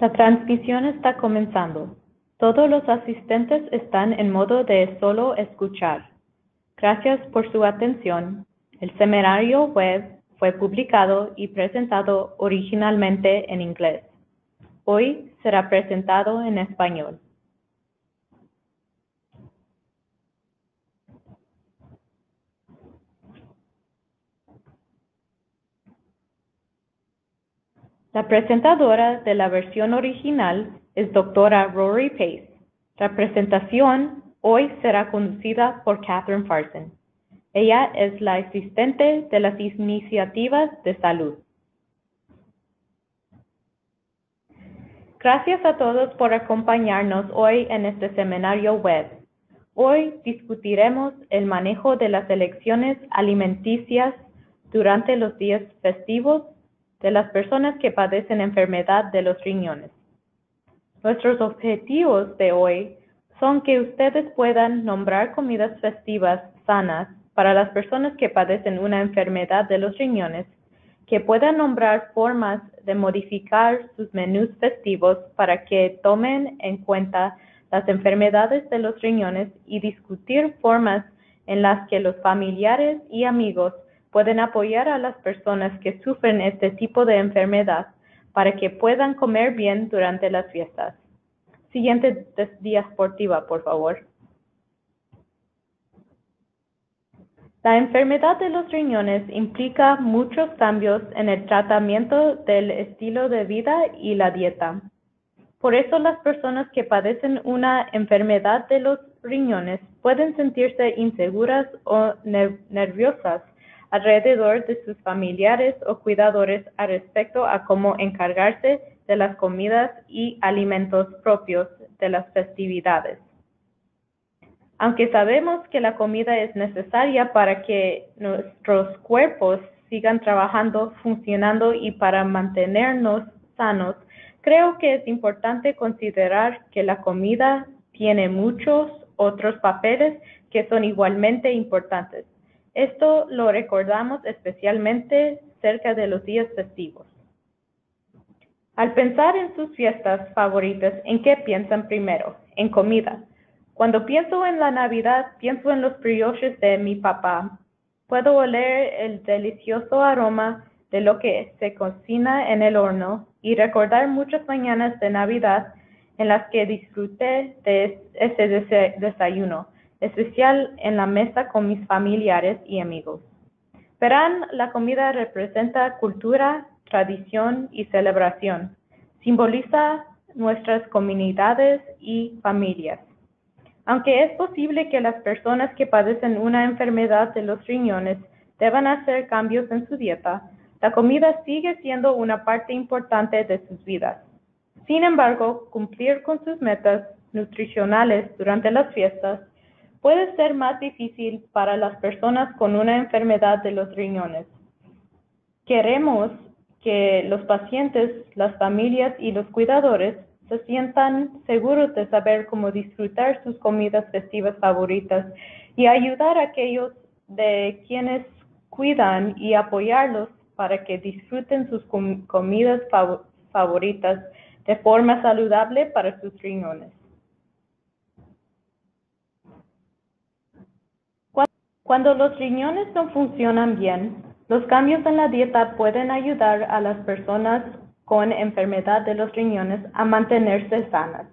La transmisión está comenzando. Todos los asistentes están en modo de solo escuchar. Gracias por su atención. El seminario web fue publicado y presentado originalmente en inglés. Hoy será presentado en español. La presentadora de la versión original es Dra. Rory Pace. La presentación hoy será conducida por Catherine Farson. Ella es la asistente de las iniciativas de salud. Gracias a todos por acompañarnos hoy en este seminario web. Hoy discutiremos el manejo de las elecciones alimenticias durante los días festivos de las personas que padecen enfermedad de los riñones. Nuestros objetivos de hoy son que ustedes puedan nombrar comidas festivas sanas para las personas que padecen una enfermedad de los riñones, que puedan nombrar formas de modificar sus menús festivos para que tomen en cuenta las enfermedades de los riñones y discutir formas en las que los familiares y amigos pueden apoyar a las personas que sufren este tipo de enfermedad para que puedan comer bien durante las fiestas. Siguiente diapositiva, por favor. La enfermedad de los riñones implica muchos cambios en el tratamiento del estilo de vida y la dieta. Por eso las personas que padecen una enfermedad de los riñones pueden sentirse inseguras o nerviosas alrededor de sus familiares o cuidadores al respecto a cómo encargarse de las comidas y alimentos propios de las festividades. Aunque sabemos que la comida es necesaria para que nuestros cuerpos sigan trabajando, funcionando y para mantenernos sanos, creo que es importante considerar que la comida tiene muchos otros papeles que son igualmente importantes. Esto lo recordamos especialmente cerca de los días festivos. Al pensar en sus fiestas favoritas, ¿en qué piensan primero? En comida. Cuando pienso en la Navidad, pienso en los brioches de mi papá. Puedo oler el delicioso aroma de lo que se cocina en el horno y recordar muchas mañanas de Navidad en las que disfruté de ese desayuno, especial en la mesa con mis familiares y amigos. Verán, la comida representa cultura, tradición y celebración. Simboliza nuestras comunidades y familias. Aunque es posible que las personas que padecen una enfermedad de los riñones deban hacer cambios en su dieta, la comida sigue siendo una parte importante de sus vidas. Sin embargo, cumplir con sus metas nutricionales durante las fiestas puede ser más difícil para las personas con una enfermedad de los riñones. Queremos que los pacientes, las familias y los cuidadores se sientan seguros de saber cómo disfrutar sus comidas festivas favoritas y ayudar a aquellos de quienes cuidan y apoyarlos para que disfruten sus comidas favoritas de forma saludable para sus riñones. Cuando los riñones no funcionan bien, los cambios en la dieta pueden ayudar a las personas con enfermedad de los riñones a mantenerse sanas.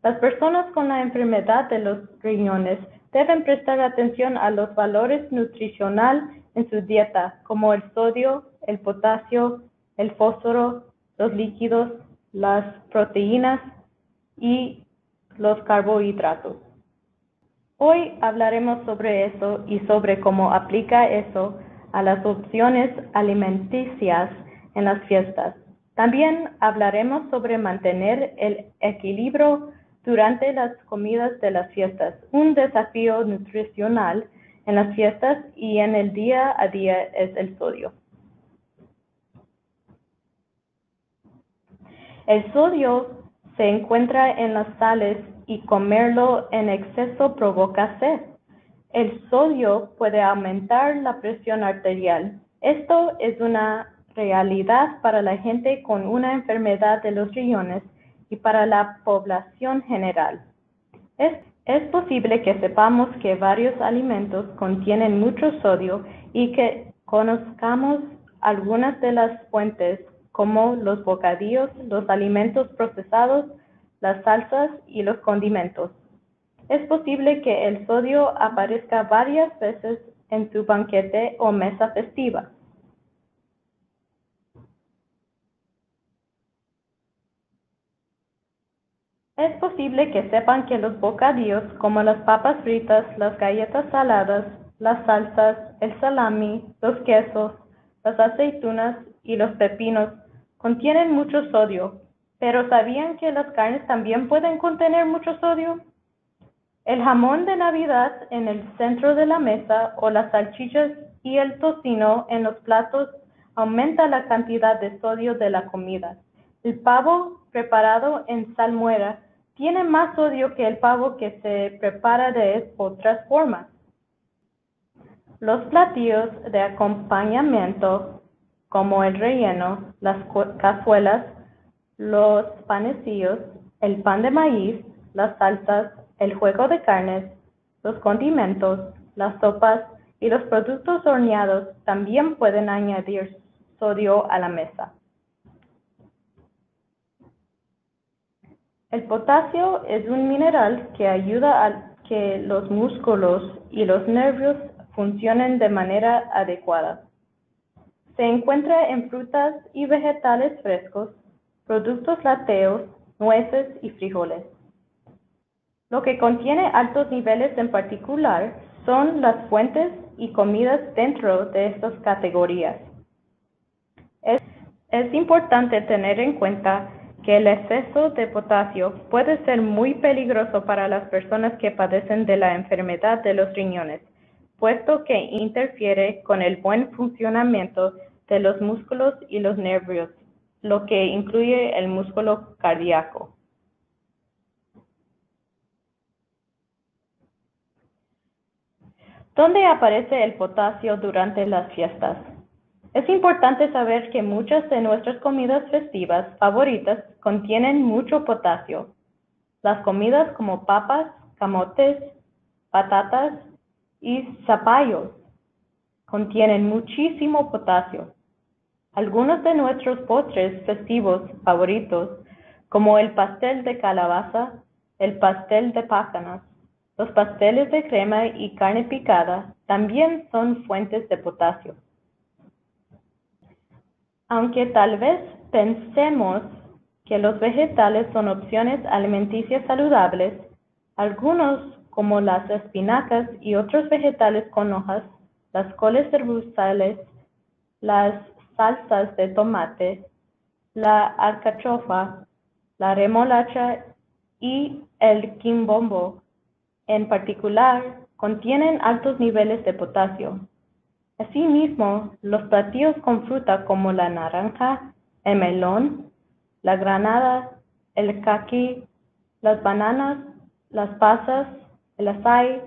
Las personas con la enfermedad de los riñones deben prestar atención a los valores nutricionales en su dieta, como el sodio, el potasio, el fósforo, los líquidos, las proteínas y los carbohidratos. Hoy hablaremos sobre eso y sobre cómo aplica eso a las opciones alimenticias en las fiestas. También hablaremos sobre mantener el equilibrio durante las comidas de las fiestas, un desafío nutricional en las fiestas y en el día a día es el sodio. El sodio se encuentra en las sales y comerlo en exceso provoca sed. El sodio puede aumentar la presión arterial. Esto es una realidad para la gente con una enfermedad de los riñones y para la población general. Es posible que sepamos que varios alimentos contienen mucho sodio y que conozcamos algunas de las fuentes como los bocadillos, los alimentos procesados, las salsas y los condimentos. Es posible que el sodio aparezca varias veces en su banquete o mesa festiva. Es posible que sepan que los bocadillos, como las papas fritas, las galletas saladas, las salsas, el salami, los quesos, las aceitunas y los pepinos, contienen mucho sodio. ¿Pero sabían que las carnes también pueden contener mucho sodio? El jamón de Navidad en el centro de la mesa o las salchichas y el tocino en los platos aumenta la cantidad de sodio de la comida. El pavo preparado en salmuera tiene más sodio que el pavo que se prepara de otras formas. Los platillos de acompañamiento, como el relleno, las cazuelas, los panecillos, el pan de maíz, las salsas, el jugo de carnes, los condimentos, las sopas y los productos horneados también pueden añadir sodio a la mesa. El potasio es un mineral que ayuda a que los músculos y los nervios funcionen de manera adecuada. Se encuentra en frutas y vegetales frescos, productos lácteos, nueces y frijoles. Lo que contiene altos niveles en particular son las fuentes y comidas dentro de estas categorías. Es importante tener en cuenta que el exceso de potasio puede ser muy peligroso para las personas que padecen de la enfermedad de los riñones, puesto que interfiere con el buen funcionamiento de los músculos y los nervios, lo que incluye el músculo cardíaco. ¿Dónde aparece el potasio durante las fiestas? Es importante saber que muchas de nuestras comidas festivas favoritas contienen mucho potasio. Las comidas como papas, camotes, patatas y zapallos contienen muchísimo potasio. Algunos de nuestros postres festivos favoritos, como el pastel de calabaza, el pastel de pájanas, los pasteles de crema y carne picada, también son fuentes de potasio. Aunque tal vez pensemos que los vegetales son opciones alimenticias saludables, algunos, como las espinacas y otros vegetales con hojas, las coles herbusales, las salsas de tomate, la alcachofa, la remolacha y el quimbombo, en particular, contienen altos niveles de potasio. Asimismo, los platillos con fruta como la naranja, el melón, la granada, el caqui, las bananas, las pasas, el açaí,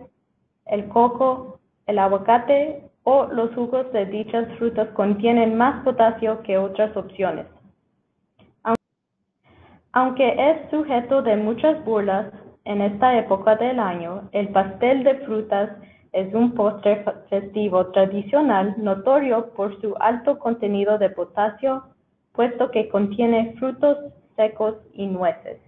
el coco, el aguacate o los jugos de dichas frutas contienen más potasio que otras opciones. Aunque es sujeto de muchas burlas en esta época del año, el pastel de frutas es un postre festivo tradicional notorio por su alto contenido de potasio, puesto que contiene frutos secos y nueces.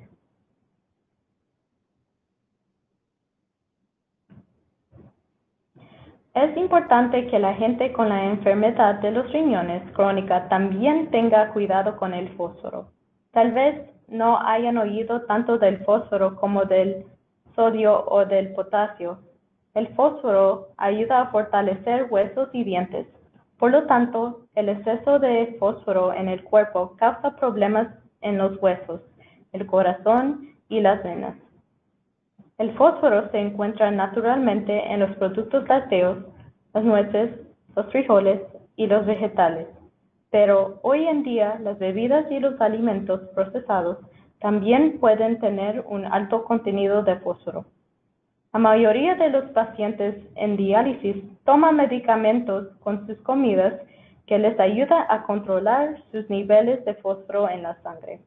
Es importante que la gente con la enfermedad de los riñones crónica también tenga cuidado con el fósforo. Tal vez no hayan oído tanto del fósforo como del sodio o del potasio. El fósforo ayuda a fortalecer huesos y dientes. Por lo tanto, el exceso de fósforo en el cuerpo causa problemas en los huesos, el corazón y las venas. El fósforo se encuentra naturalmente en los productos lácteos, las nueces, los frijoles y los vegetales. Pero hoy en día las bebidas y los alimentos procesados también pueden tener un alto contenido de fósforo. La mayoría de los pacientes en diálisis toman medicamentos con sus comidas que les ayuda a controlar sus niveles de fósforo en la sangre.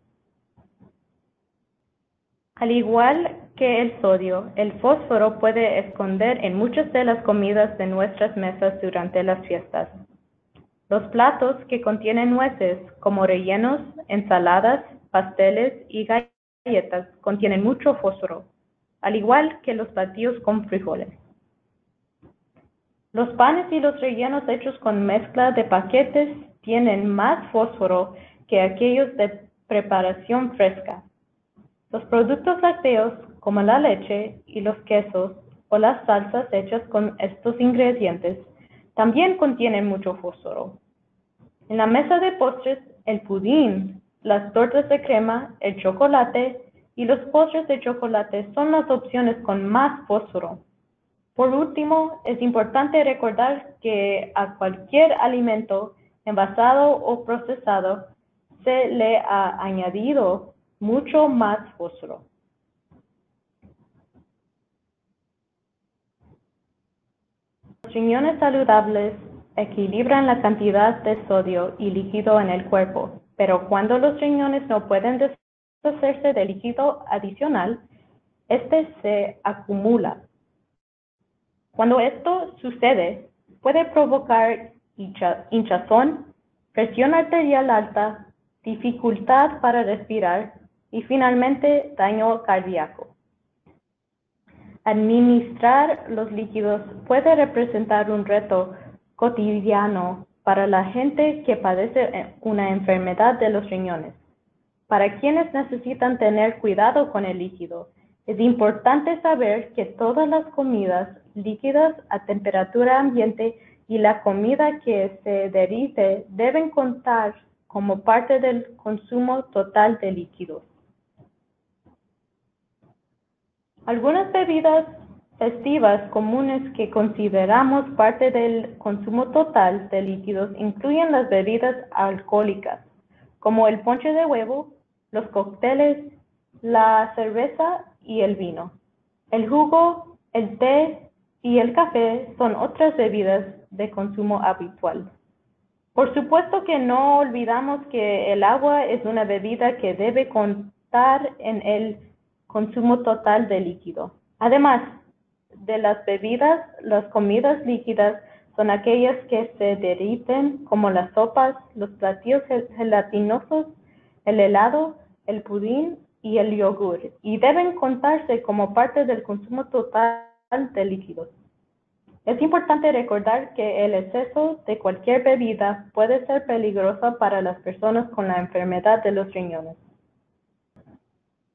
Al igual que el sodio, el fósforo puede esconder en muchas de las comidas de nuestras mesas durante las fiestas. Los platos que contienen nueces, como rellenos, ensaladas, pasteles y galletas, contienen mucho fósforo, al igual que los platillos con frijoles. Los panes y los rellenos hechos con mezcla de paquetes tienen más fósforo que aquellos de preparación fresca. Los productos lácteos, como la leche y los quesos o las salsas hechas con estos ingredientes, también contienen mucho fósforo. En la mesa de postres, el pudín, las tortas de crema, el chocolate y los postres de chocolate son las opciones con más fósforo. Por último, es importante recordar que a cualquier alimento envasado o procesado se le ha añadido mucho más fósforo. Los riñones saludables equilibran la cantidad de sodio y líquido en el cuerpo, pero cuando los riñones no pueden deshacerse de líquido adicional, este se acumula. Cuando esto sucede, puede provocar hinchazón, presión arterial alta, dificultad para respirar y finalmente daño cardíaco. Administrar los líquidos puede representar un reto cotidiano para la gente que padece una enfermedad de los riñones. Para quienes necesitan tener cuidado con el líquido, es importante saber que todas las comidas líquidas a temperatura ambiente y la comida que se derive deben contar como parte del consumo total de líquidos. Algunas bebidas festivas comunes que consideramos parte del consumo total de líquidos incluyen las bebidas alcohólicas, como el ponche de huevo, los cócteles, la cerveza y el vino. El jugo, el té y el café son otras bebidas de consumo habitual. Por supuesto que no olvidamos que el agua es una bebida que debe contar en el consumo total de líquido. Además de las bebidas, las comidas líquidas son aquellas que se deriven como las sopas, los platillos gelatinosos, el helado, el pudín y el yogur, y deben contarse como parte del consumo total de líquidos. Es importante recordar que el exceso de cualquier bebida puede ser peligroso para las personas con la enfermedad de los riñones.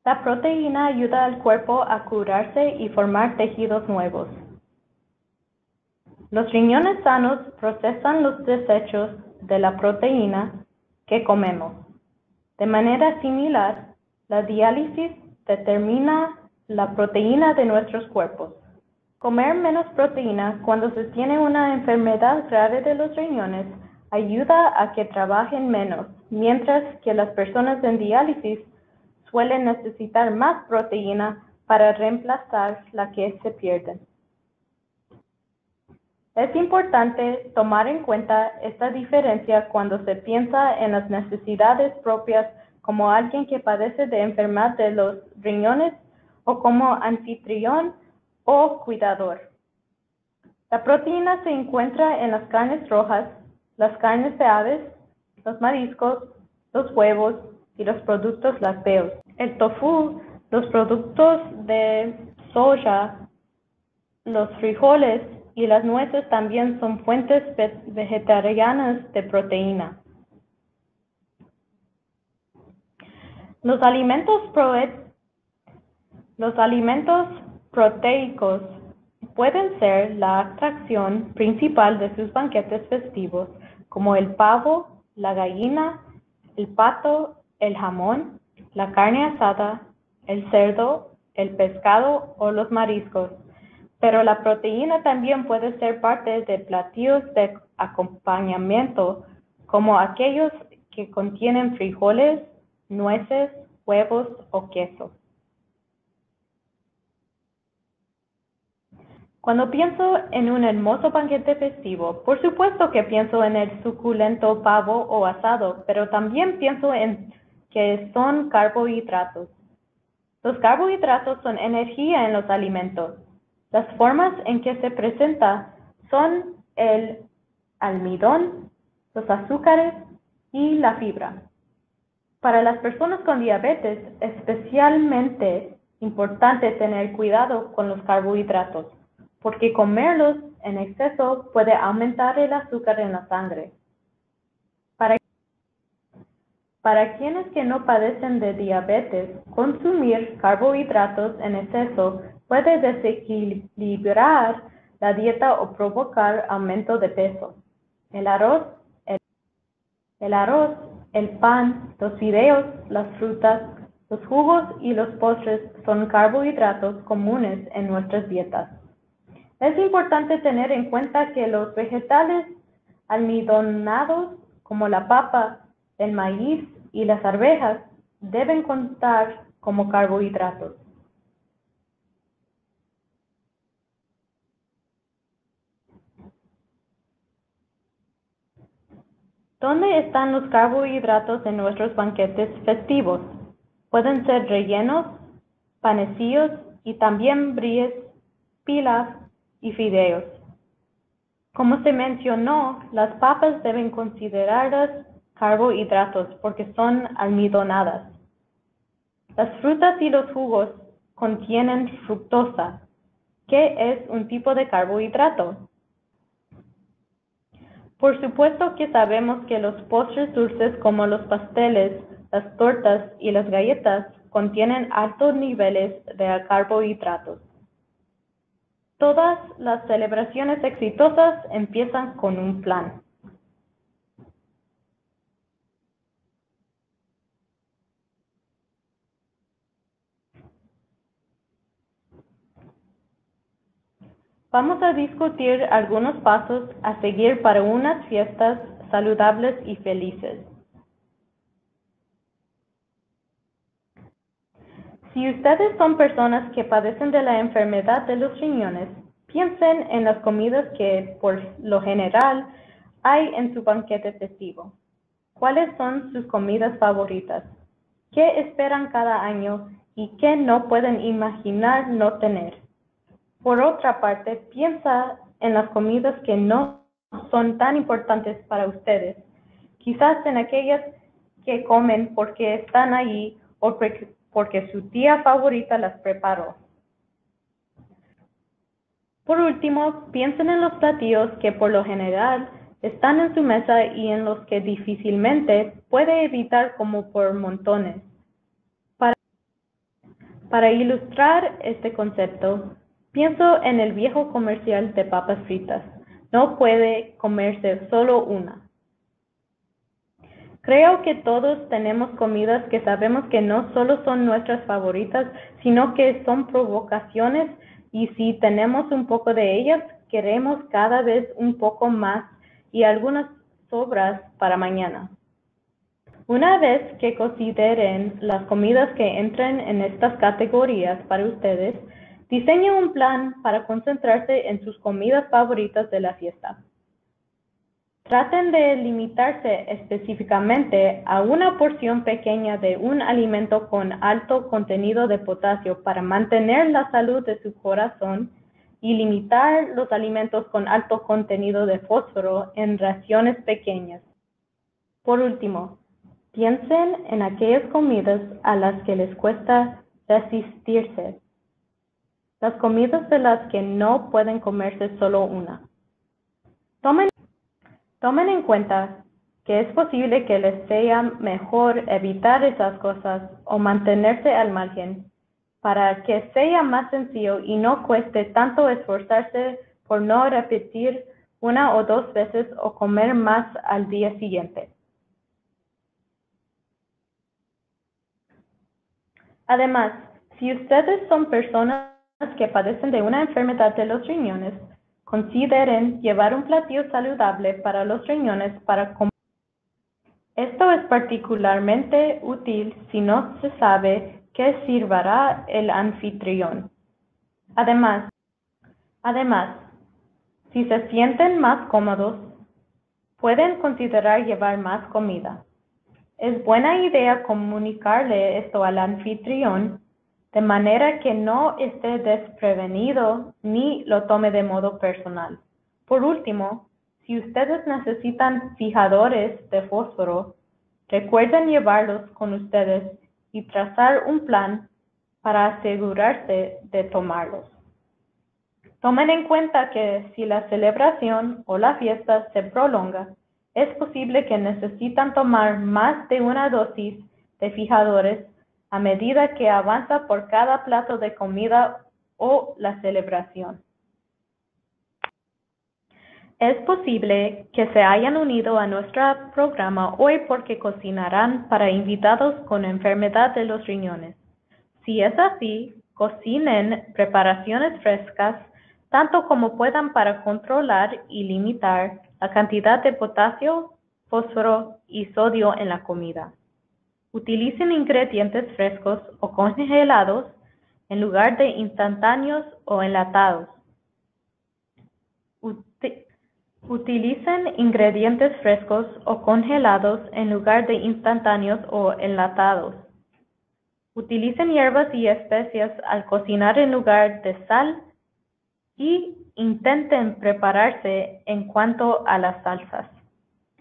La proteína ayuda al cuerpo a curarse y formar tejidos nuevos. Los riñones sanos procesan los desechos de la proteína que comemos. De manera similar, la diálisis determina la proteína de nuestros cuerpos. Comer menos proteína cuando se tiene una enfermedad grave de los riñones ayuda a que trabajen menos, mientras que las personas en diálisis suelen necesitar más proteína para reemplazar la que se pierde. Es importante tomar en cuenta esta diferencia cuando se piensa en las necesidades propias como alguien que padece de enfermedad de los riñones o como anfitrión o cuidador. La proteína se encuentra en las carnes rojas, las carnes de aves, los mariscos, los huevos y los productos lácteos. El tofu, los productos de soya, los frijoles y las nueces también son fuentes vegetarianas de proteína. Los alimentos proteicos pueden ser la atracción principal de sus banquetes festivos, como el pavo, la gallina, el pato, el jamón, la carne asada, el cerdo, el pescado o los mariscos. Pero la proteína también puede ser parte de platillos de acompañamiento, como aquellos que contienen frijoles, nueces, huevos o queso. Cuando pienso en un hermoso banquete festivo, por supuesto que pienso en el suculento pavo o asado, pero también pienso en que son carbohidratos. Los carbohidratos son energía en los alimentos. Las formas en que se presenta son el almidón, los azúcares y la fibra. Para las personas con diabetes es especialmente importante tener cuidado con los carbohidratos, porque comerlos en exceso puede aumentar el azúcar en la sangre. Para quienes que no padecen de diabetes, consumir carbohidratos en exceso puede desequilibrar la dieta o provocar aumento de peso. El arroz, el pan, los fideos, las frutas, los jugos y los postres son carbohidratos comunes en nuestras dietas. Es importante tener en cuenta que los vegetales almidonados como la papa, el maíz y las arvejas deben contar como carbohidratos. ¿Dónde están los carbohidratos en nuestros banquetes festivos? Pueden ser rellenos, panecillos y también bries, pilaf y fideos. Como se mencionó, las papas deben considerarlas carbohidratos porque son almidonadas. Las frutas y los jugos contienen fructosa, que es un tipo de carbohidrato. Por supuesto que sabemos que los postres dulces como los pasteles, las tortas y las galletas contienen altos niveles de carbohidratos. Todas las celebraciones exitosas empiezan con un plan. Vamos a discutir algunos pasos a seguir para unas fiestas saludables y felices. Si ustedes son personas que padecen de la enfermedad de los riñones, piensen en las comidas que, por lo general, hay en su banquete festivo. ¿Cuáles son sus comidas favoritas? ¿Qué esperan cada año y qué no pueden imaginar no tener? Por otra parte, piensa en las comidas que no son tan importantes para ustedes, quizás en aquellas que comen porque están allí o porque su tía favorita las preparó. Por último, piensen en los platillos que por lo general están en su mesa y en los que difícilmente puede evitar como por montones. Para ilustrar este concepto, pienso en el viejo comercial de papas fritas. No puede comerse solo una. Creo que todos tenemos comidas que sabemos que no solo son nuestras favoritas, sino que son provocaciones y si tenemos un poco de ellas, queremos cada vez un poco más y algunas sobras para mañana. Una vez que consideren las comidas que entran en estas categorías para ustedes, diseñen un plan para concentrarse en sus comidas favoritas de la fiesta. Traten de limitarse específicamente a una porción pequeña de un alimento con alto contenido de potasio para mantener la salud de su corazón y limitar los alimentos con alto contenido de fósforo en raciones pequeñas. Por último, piensen en aquellas comidas a las que les cuesta resistirse. Las comidas de las que no pueden comerse solo una. Tomen en cuenta que es posible que les sea mejor evitar esas cosas o mantenerse al margen para que sea más sencillo y no cueste tanto esforzarse por no repetir una o dos veces o comer más al día siguiente. Además, si ustedes son personas que padecen de una enfermedad de los riñones, consideren llevar un platillo saludable para los riñones para comer. Esto es particularmente útil si no se sabe qué sirvará el anfitrión. Además, Además, si se sienten más cómodos, pueden considerar llevar más comida. Es buena idea comunicarle esto al anfitrión de manera que no esté desprevenido ni lo tome de modo personal. Por último, si ustedes necesitan fijadores de fósforo, recuerden llevarlos con ustedes y trazar un plan para asegurarse de tomarlos. Tomen en cuenta que si la celebración o la fiesta se prolonga, es posible que necesitan tomar más de una dosis de fijadores a medida que avanza por cada plato de comida o la celebración. Es posible que se hayan unido a nuestro programa hoy porque cocinarán para invitados con enfermedad de los riñones. Si es así, cocinen preparaciones frescas tanto como puedan para controlar y limitar la cantidad de potasio, fósforo y sodio en la comida. Utilicen ingredientes frescos o congelados en lugar de instantáneos o enlatados. Utilicen ingredientes frescos o congelados en lugar de instantáneos o enlatados. Utilicen hierbas y especias al cocinar en lugar de sal y intenten prepararse en cuanto a las salsas.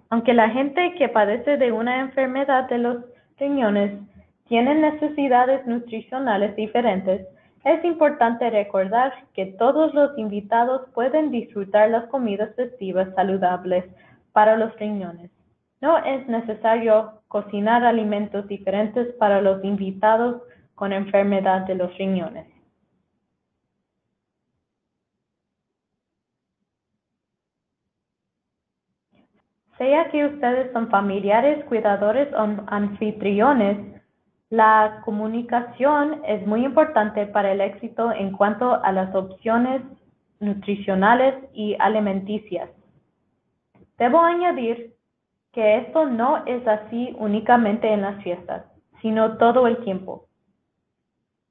Aunque la gente que padece de una enfermedad de los riñones tiene necesidades nutricionales diferentes, es importante recordar que todos los invitados pueden disfrutar las comidas festivas saludables para los riñones. No es necesario cocinar alimentos diferentes para los invitados con enfermedad de los riñones. Sea que ustedes son familiares, cuidadores o anfitriones, la comunicación es muy importante para el éxito en cuanto a las opciones nutricionales y alimenticias. Debo añadir que esto no es así únicamente en las fiestas, sino todo el tiempo.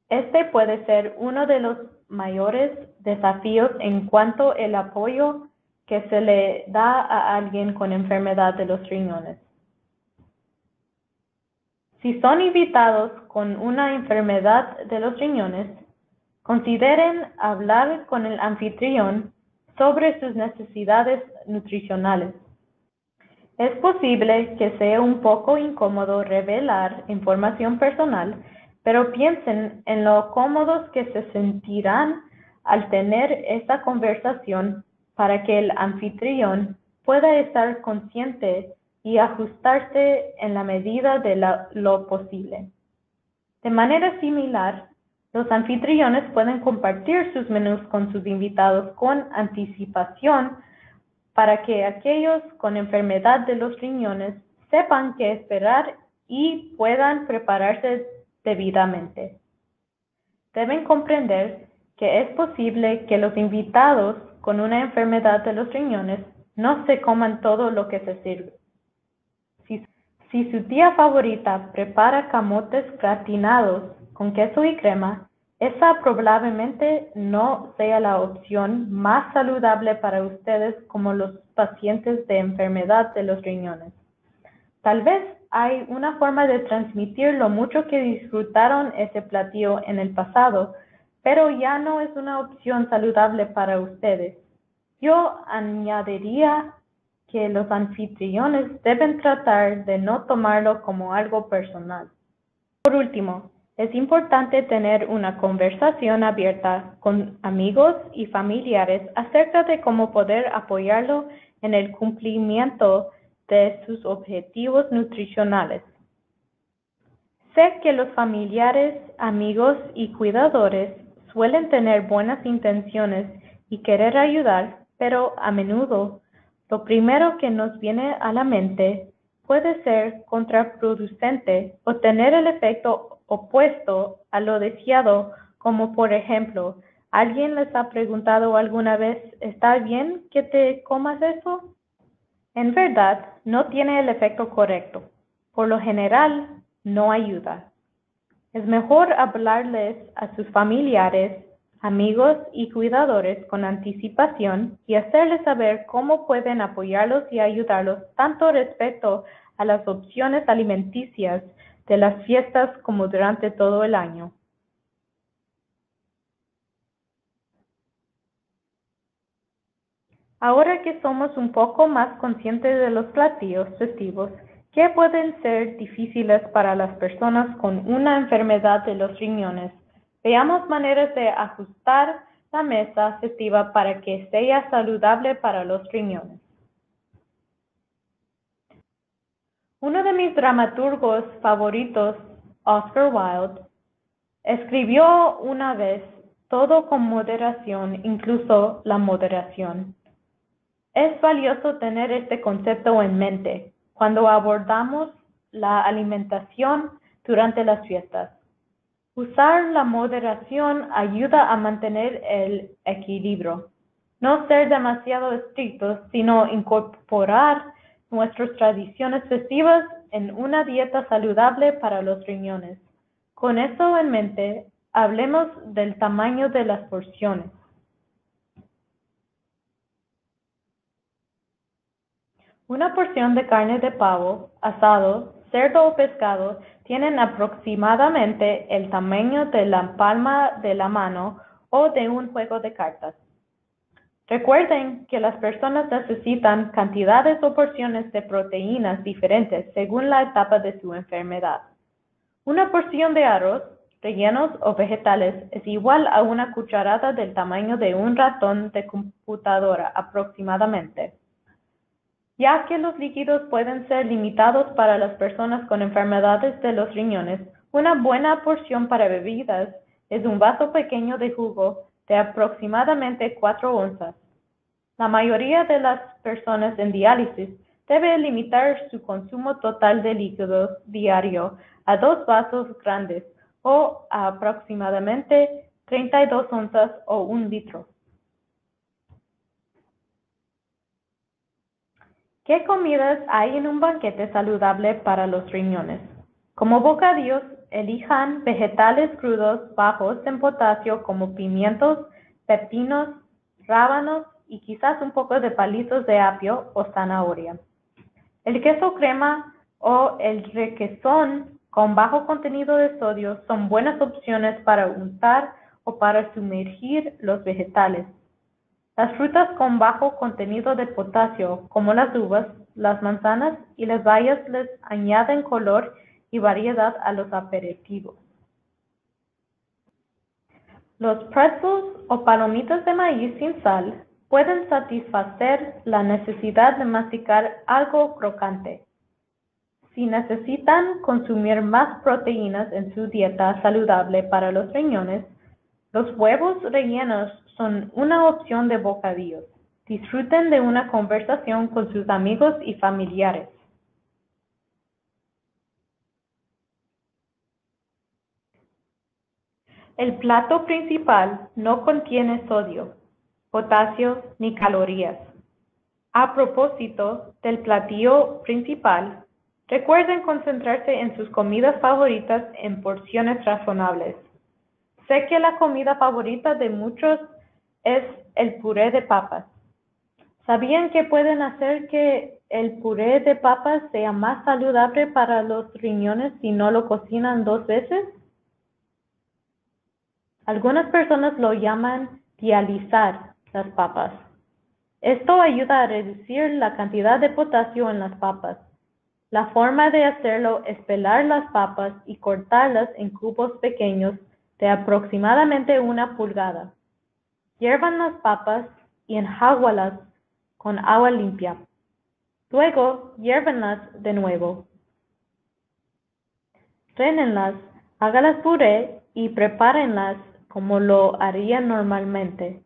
Este puede ser uno de los mayores desafíos en cuanto al apoyo que se le da a alguien con enfermedad de los riñones. Si son invitados con una enfermedad de los riñones, consideren hablar con el anfitrión sobre sus necesidades nutricionales. Es posible que sea un poco incómodo revelar información personal, pero piensen en lo cómodos que se sentirán al tener esta conversación para que el anfitrión pueda estar consciente y ajustarse en la medida de lo posible. De manera similar, los anfitriones pueden compartir sus menús con sus invitados con anticipación para que aquellos con enfermedad de los riñones sepan qué esperar y puedan prepararse debidamente. Deben comprender que es posible que los invitados con una enfermedad de los riñones no se coman todo lo que se sirve. Si su tía favorita prepara camotes gratinados con queso y crema, esa probablemente no sea la opción más saludable para ustedes como los pacientes de enfermedad de los riñones. Tal vez hay una forma de transmitir lo mucho que disfrutaron ese platillo en el pasado, pero ya no es una opción saludable para ustedes. Yo añadiría que los anfitriones deben tratar de no tomarlo como algo personal. Por último, es importante tener una conversación abierta con amigos y familiares acerca de cómo poder apoyarlo en el cumplimiento de sus objetivos nutricionales. Sé que los familiares, amigos y cuidadores suelen tener buenas intenciones y querer ayudar, pero a menudo lo primero que nos viene a la mente puede ser contraproducente o tener el efecto opuesto a lo deseado, como por ejemplo, ¿alguien les ha preguntado alguna vez, ¿está bien que te comas eso? En verdad, no tiene el efecto correcto. Por lo general, no ayuda. Es mejor hablarles a sus familiares amigos y cuidadores con anticipación y hacerles saber cómo pueden apoyarlos y ayudarlos tanto respecto a las opciones alimenticias de las fiestas como durante todo el año. Ahora que somos un poco más conscientes de los platillos festivos que pueden ser difíciles para las personas con una enfermedad de los riñones, veamos maneras de ajustar la mesa festiva para que sea saludable para los riñones. Uno de mis dramaturgos favoritos, Oscar Wilde, escribió una vez: todo con moderación, incluso la moderación. Es valioso tener este concepto en mente cuando abordamos la alimentación durante las fiestas. Usar la moderación ayuda a mantener el equilibrio. No ser demasiado estrictos, sino incorporar nuestras tradiciones festivas en una dieta saludable para los riñones. Con eso en mente, hablemos del tamaño de las porciones. Una porción de carne de pavo, asado, cerdo o pescado tienen aproximadamente el tamaño de la palma de la mano o de un juego de cartas. Recuerden que las personas necesitan cantidades o porciones de proteínas diferentes según la etapa de su enfermedad. Una porción de arroz, rellenos o vegetales es igual a una cucharada del tamaño de un ratón de computadora aproximadamente. Ya que los líquidos pueden ser limitados para las personas con enfermedades de los riñones, una buena porción para bebidas es un vaso pequeño de jugo de aproximadamente 4 onzas. La mayoría de las personas en diálisis debe limitar su consumo total de líquidos diario a 2 vasos grandes o a aproximadamente 32 onzas o 1 litro. ¿Qué comidas hay en un banquete saludable para los riñones? Como bocadillos, elijan vegetales crudos bajos en potasio como pimientos, pepinos, rábanos y quizás un poco de palitos de apio o zanahoria. El queso crema o el requesón con bajo contenido de sodio son buenas opciones para untar o para sumergir los vegetales. Las frutas con bajo contenido de potasio, como las uvas, las manzanas y las bayas, les añaden color y variedad a los aperitivos. Los pretzels o palomitas de maíz sin sal pueden satisfacer la necesidad de masticar algo crocante. Si necesitan consumir más proteínas en su dieta saludable para los riñones, los huevos rellenos son una opción de bocadillos. Disfruten de una conversación con sus amigos y familiares. El plato principal no contiene sodio, potasio ni calorías. A propósito del platillo principal, recuerden concentrarse en sus comidas favoritas en porciones razonables. Sé que la comida favorita de muchos es el puré de papas. ¿Sabían que pueden hacer que el puré de papas sea más saludable para los riñones si no lo cocinan 2 veces? Algunas personas lo llaman dializar las papas. Esto ayuda a reducir la cantidad de potasio en las papas. La forma de hacerlo es pelar las papas y cortarlas en cubos pequeños de aproximadamente 1 pulgada. Hiervan las papas y enjágualas con agua limpia. Luego, hiérvenlas de nuevo. Trénenlas, hágalas puré y prepárenlas como lo harían normalmente.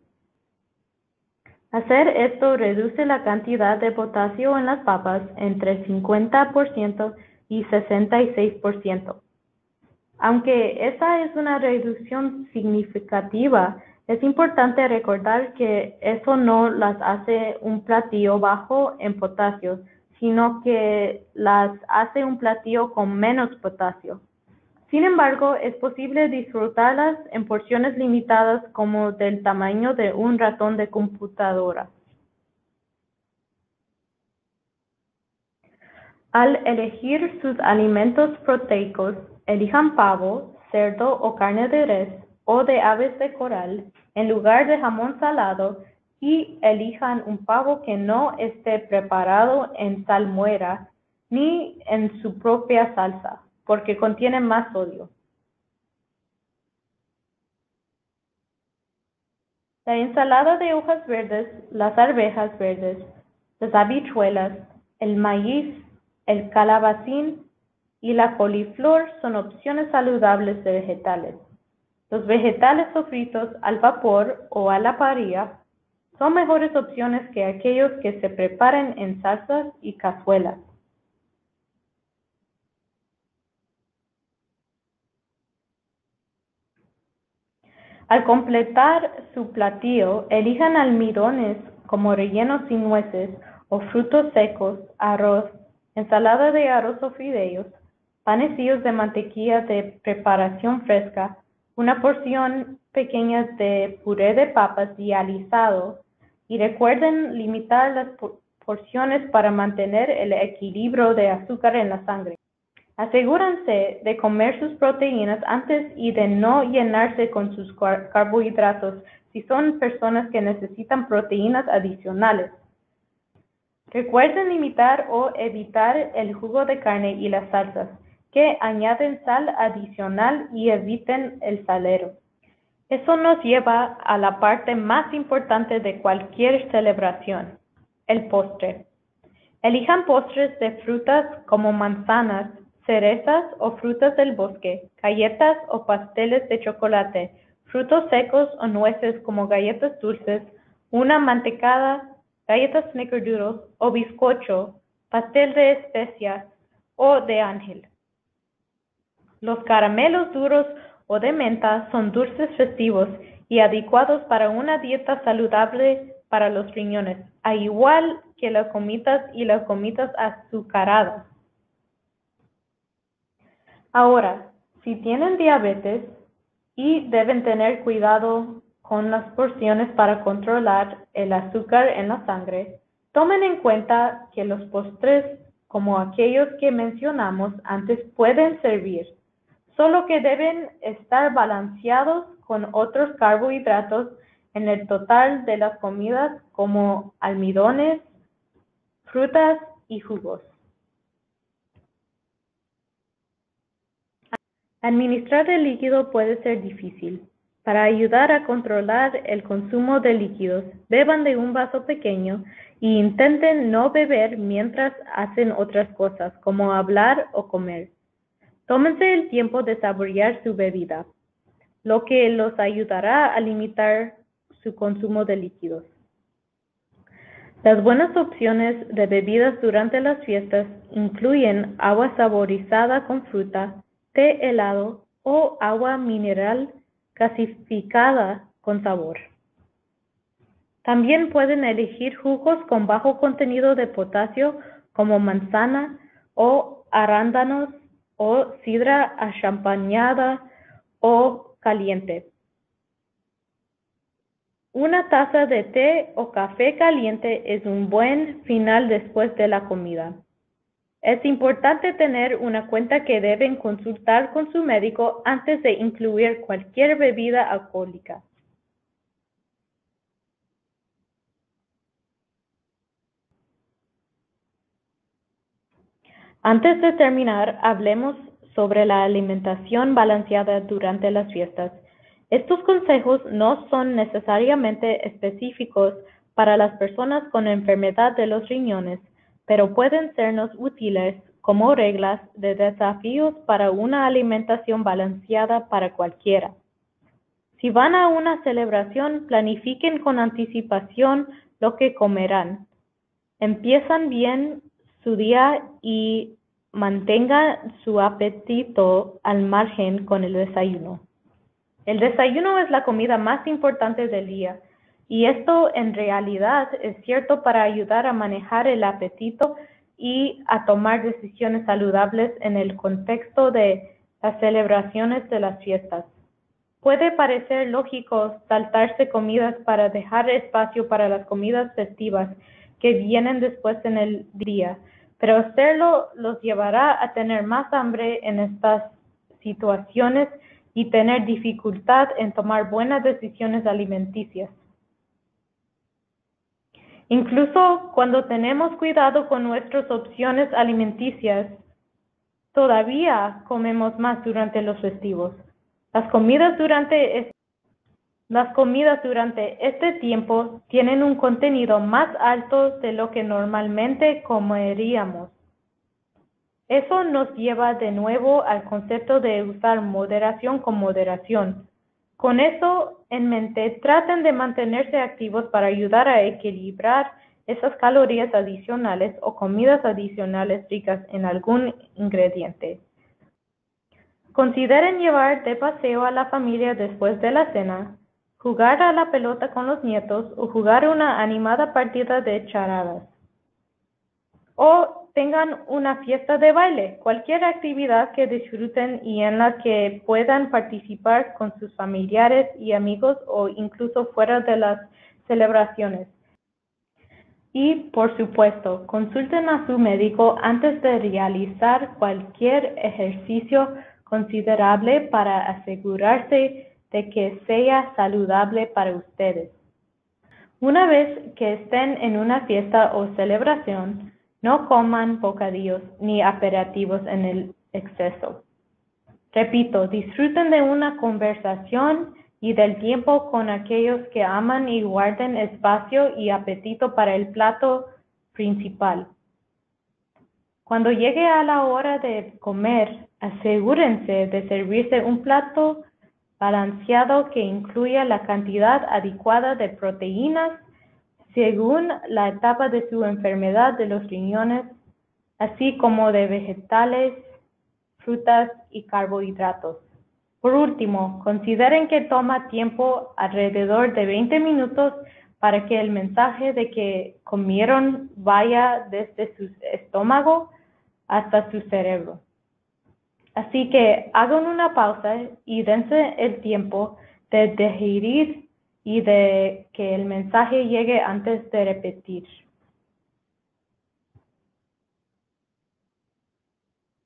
Hacer esto reduce la cantidad de potasio en las papas entre 50% y 66%. Aunque esa es una reducción significativa, es importante recordar que eso no las hace un platillo bajo en potasio, sino que las hace un platillo con menos potasio. Sin embargo, es posible disfrutarlas en porciones limitadas como del tamaño de un ratón de computadora. Al elegir sus alimentos proteicos, elijan pavo, cerdo o carne de res o de aves de coral en lugar de jamón salado y elijan un pavo que no esté preparado en salmuera ni en su propia salsa, porque contiene más sodio. La ensalada de hojas verdes, las arvejas verdes, las habichuelas, el maíz, el calabacín y la coliflor son opciones saludables de vegetales. Los vegetales sofritos al vapor o a la parrilla son mejores opciones que aquellos que se preparen en salsas y cazuelas. Al completar su platillo, elijan almidones como rellenos sin nueces o frutos secos, arroz, ensalada de arroz o fideos, panecillos de mantequilla de preparación fresca, una porción pequeña de puré de papas y alisado, y recuerden limitar las porciones para mantener el equilibrio de azúcar en la sangre. Asegúrense de comer sus proteínas antes y de no llenarse con sus carbohidratos si son personas que necesitan proteínas adicionales. Recuerden limitar o evitar el jugo de carne y las salsas, que añaden sal adicional y eviten el salero. Eso nos lleva a la parte más importante de cualquier celebración, el postre. Elijan postres de frutas como manzanas, cerezas o frutas del bosque, galletas o pasteles de chocolate, frutos secos o nueces como galletas dulces, una mantecada, galletas snickerdoodle o bizcocho, pastel de especias o de ángel. Los caramelos duros o de menta son dulces festivos y adecuados para una dieta saludable para los riñones, al igual que las gomitas y las gomitas azucaradas. Ahora, si tienen diabetes y deben tener cuidado con las porciones para controlar el azúcar en la sangre, tomen en cuenta que los postres, como aquellos que mencionamos antes, pueden servir, solo que deben estar balanceados con otros carbohidratos en el total de las comidas como almidones, frutas y jugos. Administrar el líquido puede ser difícil. Para ayudar a controlar el consumo de líquidos, beban de un vaso pequeño y intenten no beber mientras hacen otras cosas, como hablar o comer. Tómense el tiempo de saborear su bebida, lo que los ayudará a limitar su consumo de líquidos. Las buenas opciones de bebidas durante las fiestas incluyen agua saborizada con fruta, té helado o agua mineral gasificada con sabor. También pueden elegir jugos con bajo contenido de potasio como manzana o arándanos o sidra achampañada o caliente. Una taza de té o café caliente es un buen final después de la comida. Es importante tener en cuenta que deben consultar con su médico antes de incluir cualquier bebida alcohólica. Antes de terminar, hablemos sobre la alimentación balanceada durante las fiestas. Estos consejos no son necesariamente específicos para las personas con enfermedad de los riñones, pero pueden sernos útiles como reglas de desafíos para una alimentación balanceada para cualquiera. Si van a una celebración, planifiquen con anticipación lo que comerán. Empiezan bien su día y mantengan su apetito al margen con el desayuno. El desayuno es la comida más importante del día, y esto en realidad es cierto para ayudar a manejar el apetito y a tomar decisiones saludables en el contexto de las celebraciones de las fiestas. Puede parecer lógico saltarse comidas para dejar espacio para las comidas festivas que vienen después en el día, pero hacerlo los llevará a tener más hambre en estas situaciones y tener dificultad en tomar buenas decisiones alimenticias. Incluso cuando tenemos cuidado con nuestras opciones alimenticias, todavía comemos más durante los festivos. Las comidas durante este tiempo tienen un contenido más alto de lo que normalmente comeríamos. Eso nos lleva de nuevo al concepto de usar moderación con moderación. Con eso en mente, traten de mantenerse activos para ayudar a equilibrar esas calorías adicionales o comidas adicionales ricas en algún ingrediente. Consideren llevar de paseo a la familia después de la cena, jugar a la pelota con los nietos o jugar una animada partida de charadas. O tengan una fiesta de baile, cualquier actividad que disfruten y en la que puedan participar con sus familiares y amigos o incluso fuera de las celebraciones. Y, por supuesto, consulten a su médico antes de realizar cualquier ejercicio considerable para asegurarse de que sea saludable para ustedes. Una vez que estén en una fiesta o celebración, no coman bocadillos ni aperitivos en el exceso. Repito, disfruten de una conversación y del tiempo con aquellos que aman y guarden espacio y apetito para el plato principal. Cuando llegue a la hora de comer, asegúrense de servirse un plato balanceado que incluya la cantidad adecuada de proteínas según la etapa de su enfermedad de los riñones, así como de vegetales, frutas y carbohidratos. Por último, consideren que toma tiempo alrededor de 20 minutos para que el mensaje de que comieron vaya desde su estómago hasta su cerebro. Así que hagan una pausa y dense el tiempo de digerir y de que el mensaje llegue antes de repetir.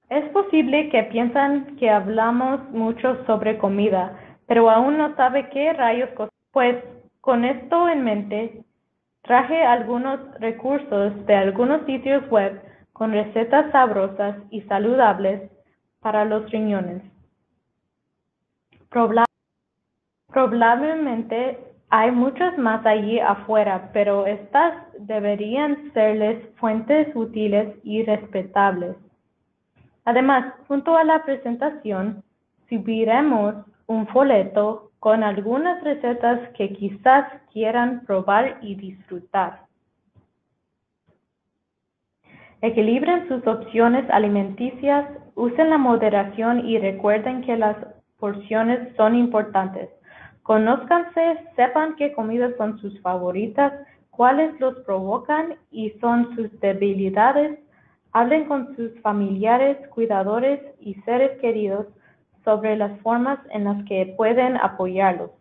Es posible que piensan que hablamos mucho sobre comida, pero aún no sabe qué rayos cocinar. Pues con esto en mente, traje algunos recursos de algunos sitios web con recetas sabrosas y saludables para los riñones. Probablemente hay muchas más allí afuera, pero estas deberían serles fuentes útiles y respetables. Además, junto a la presentación, subiremos un folleto con algunas recetas que quizás quieran probar y disfrutar. Equilibren sus opciones alimenticias, usen la moderación y recuerden que las porciones son importantes. Conózcanse, sepan qué comidas son sus favoritas, cuáles los provocan y son sus debilidades. Hablen con sus familiares, cuidadores y seres queridos sobre las formas en las que pueden apoyarlos.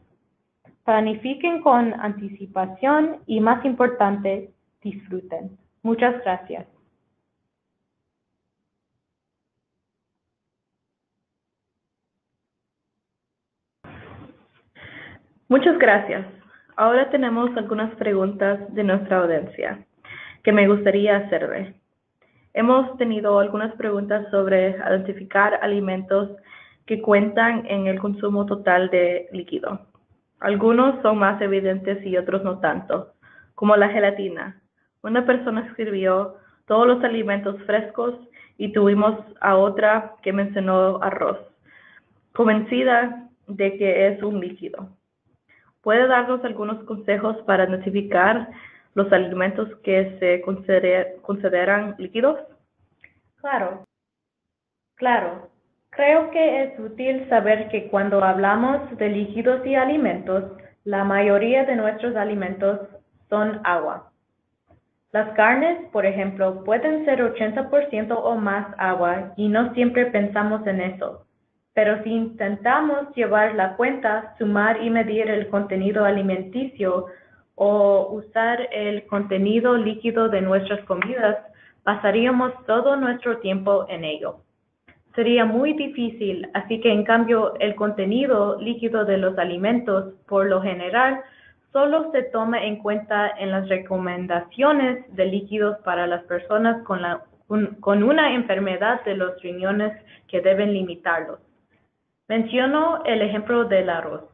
Planifiquen con anticipación y, más importante, disfruten. Muchas gracias. Muchas gracias. Ahora tenemos algunas preguntas de nuestra audiencia que me gustaría hacerle. Hemos tenido algunas preguntas sobre identificar alimentos que cuentan en el consumo total de líquido. Algunos son más evidentes y otros no tanto, como la gelatina. Una persona escribió todos los alimentos frescos y tuvimos a otra que mencionó arroz, convencida de que es un líquido. ¿Puede darnos algunos consejos para identificar los alimentos que se consideran líquidos? Claro. Creo que es útil saber que cuando hablamos de líquidos y alimentos, la mayoría de nuestros alimentos son agua. Las carnes, por ejemplo, pueden ser 80% o más agua y no siempre pensamos en eso. Pero si intentamos llevar la cuenta, sumar y medir el contenido alimenticio o usar el contenido líquido de nuestras comidas, pasaríamos todo nuestro tiempo en ello. Sería muy difícil, así que en cambio el contenido líquido de los alimentos, por lo general, solo se toma en cuenta en las recomendaciones de líquidos para las personas con una enfermedad de los riñones que deben limitarlos. Menciono el ejemplo del arroz.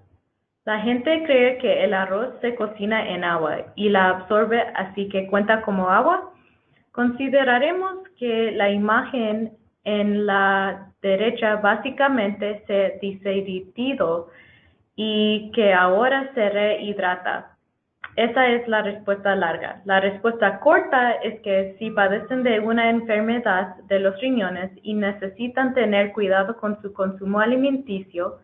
La gente cree que el arroz se cocina en agua y la absorbe, así que cuenta como agua. Consideraremos que la imagen en la derecha básicamente se disolvió y que ahora se rehidrata. Esa es la respuesta larga. La respuesta corta es que si padecen de una enfermedad de los riñones y necesitan tener cuidado con su consumo alimenticio,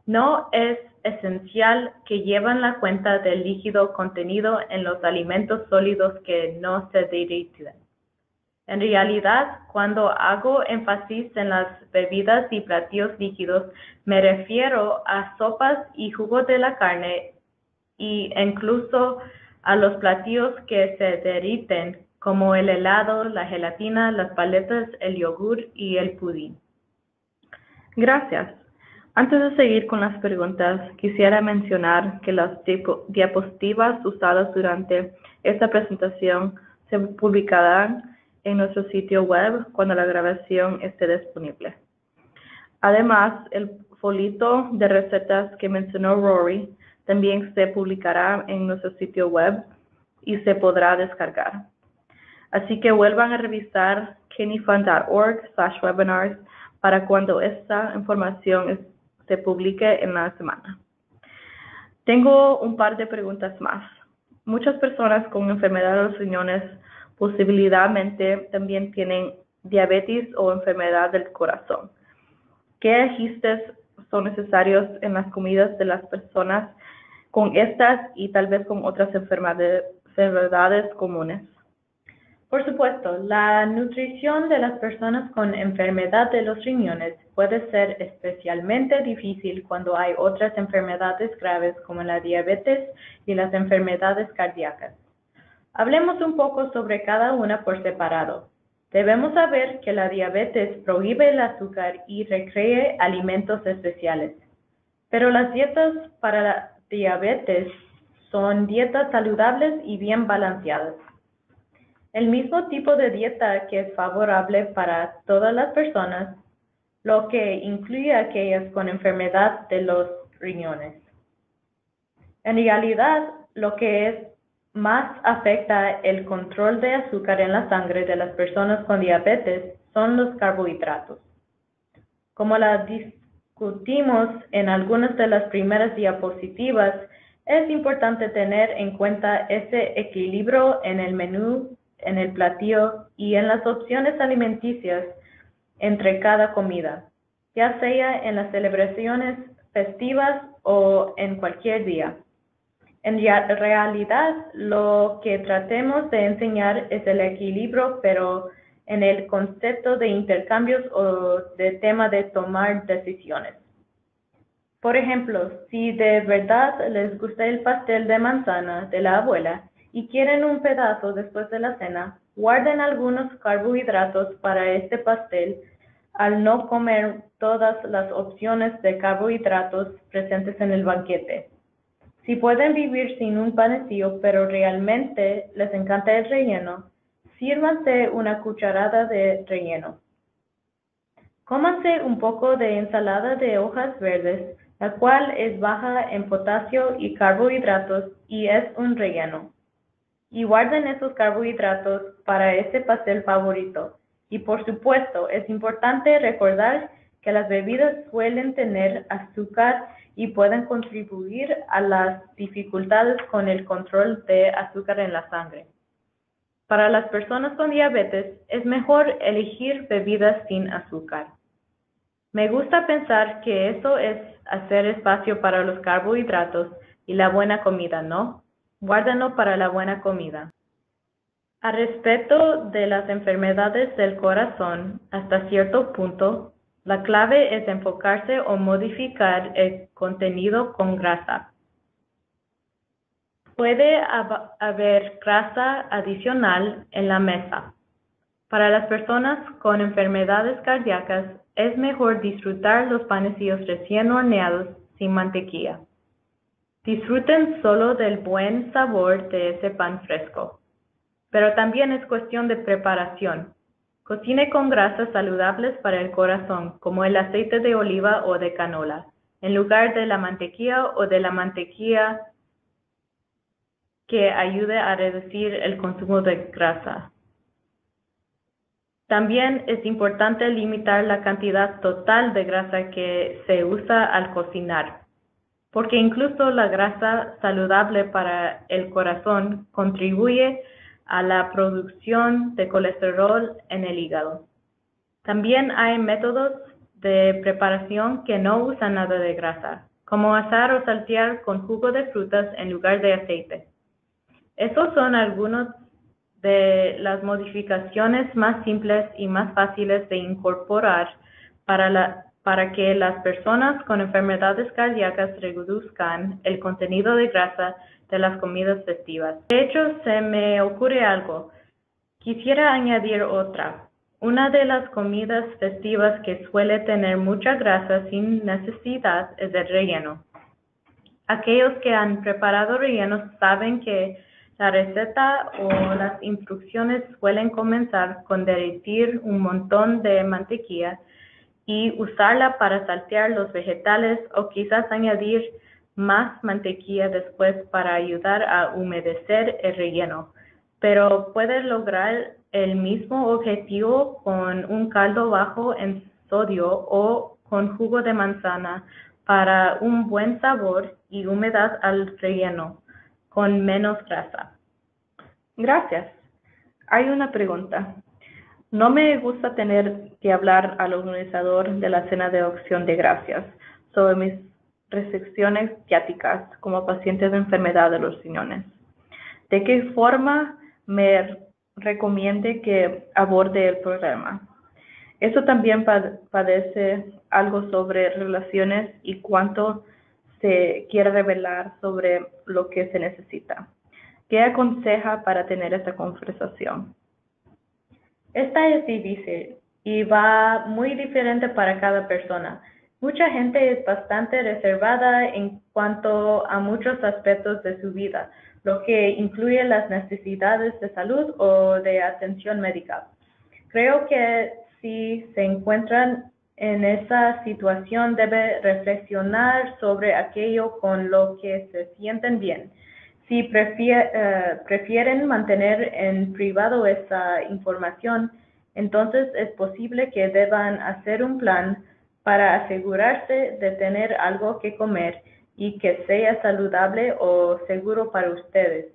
no es esencial que lleven la cuenta del líquido contenido en los alimentos sólidos que no se derriten. En realidad, cuando hago énfasis en las bebidas y platillos líquidos, me refiero a sopas y jugo de la carne e incluso a los platillos que se derriten, como el helado, la gelatina, las paletas, el yogur y el pudín. Gracias. Antes de seguir con las preguntas, quisiera mencionar que las diapositivas usadas durante esta presentación se publicarán en nuestro sitio web cuando la grabación esté disponible. Además, el folleto de recetas que mencionó Rory también se publicará en nuestro sitio web y se podrá descargar. Así que vuelvan a revisar kidneyfund.org/webinars para cuando esta información se publique en la semana. Tengo un par de preguntas más. Muchas personas con enfermedad de los riñones posiblemente también tienen diabetes o enfermedad del corazón. ¿Qué ajustes son necesarios en las comidas de las personas con estas y tal vez con otras enfermedades comunes? Por supuesto, la nutrición de las personas con enfermedad de los riñones puede ser especialmente difícil cuando hay otras enfermedades graves como la diabetes y las enfermedades cardíacas. Hablemos un poco sobre cada una por separado. Debemos saber que la diabetes prohíbe el azúcar y requiere alimentos especiales. Pero las dietas para la diabetes son dietas saludables y bien balanceadas. El mismo tipo de dieta que es favorable para todas las personas, lo que incluye a aquellas con enfermedad de los riñones. En realidad, lo que es más afecta el control de azúcar en la sangre de las personas con diabetes son los carbohidratos. Como la discutimos en algunas de las primeras diapositivas, es importante tener en cuenta ese equilibrio en el menú, en el platillo y en las opciones alimenticias entre cada comida, ya sea en las celebraciones festivas o en cualquier día. En realidad, lo que tratemos de enseñar es el equilibrio, pero en el concepto de intercambios o de tema de tomar decisiones. Por ejemplo, si de verdad les gusta el pastel de manzana de la abuela y quieren un pedazo después de la cena, guarden algunos carbohidratos para este pastel al no comer todas las opciones de carbohidratos presentes en el banquete. Si pueden vivir sin un panecillo, pero realmente les encanta el relleno, sírvanse una cucharada de relleno. Cómanse un poco de ensalada de hojas verdes, la cual es baja en potasio y carbohidratos y es un relleno. Y guarden esos carbohidratos para ese pastel favorito. Y por supuesto, es importante recordar que las bebidas suelen tener azúcar y pueden contribuir a las dificultades con el control de azúcar en la sangre. Para las personas con diabetes, es mejor elegir bebidas sin azúcar. Me gusta pensar que eso es hacer espacio para los carbohidratos y la buena comida, ¿no? Guárdenlo para la buena comida. A respecto de las enfermedades del corazón, hasta cierto punto, La clave es enfocarse o modificar el contenido con grasa. Puede haber grasa adicional en la mesa. Para las personas con enfermedades cardíacas, es mejor disfrutar los panecillos recién horneados sin mantequilla. Disfruten solo del buen sabor de ese pan fresco. Pero también es cuestión de preparación. Cocine con grasas saludables para el corazón, como el aceite de oliva o de canola, en lugar de la mantequilla o de la mantequilla que ayude a reducir el consumo de grasa. También es importante limitar la cantidad total de grasa que se usa al cocinar, porque incluso la grasa saludable para el corazón contribuye a la producción de colesterol en el hígado. También hay métodos de preparación que no usan nada de grasa, como asar o saltear con jugo de frutas en lugar de aceite. Esos son algunos de las modificaciones más simples y más fáciles de incorporar para que las personas con enfermedades cardíacas reduzcan el contenido de grasa de las comidas festivas. De hecho, se me ocurre algo. Quisiera añadir otra. Una de las comidas festivas que suele tener mucha grasa sin necesidad es el relleno. Aquellos que han preparado rellenos saben que la receta o las instrucciones suelen comenzar con derretir un montón de mantequilla y usarla para saltear los vegetales o quizás añadir más mantequilla después para ayudar a humedecer el relleno. Pero puede lograr el mismo objetivo con un caldo bajo en sodio o con jugo de manzana para un buen sabor y humedad al relleno, con menos grasa. Gracias. Hay una pregunta. No me gusta tener que hablar al organizador de la cena de acción de gracias sobre mis restricciones ciáticas como paciente de enfermedad de los riñones. ¿De qué forma me recomiende que aborde el problema? Eso también padece algo sobre relaciones y cuánto se quiere revelar sobre lo que se necesita. ¿Qué aconseja para tener esta conversación? Esta es difícil y va muy diferente para cada persona. Mucha gente es bastante reservada en cuanto a muchos aspectos de su vida, lo que incluye las necesidades de salud o de atención médica. Creo que si se encuentran en esa situación, debe reflexionar sobre aquello con lo que se sienten bien. Si prefieren mantener en privado esa información, entonces es posible que deban hacer un plan para asegurarse de tener algo que comer y que sea saludable o seguro para ustedes.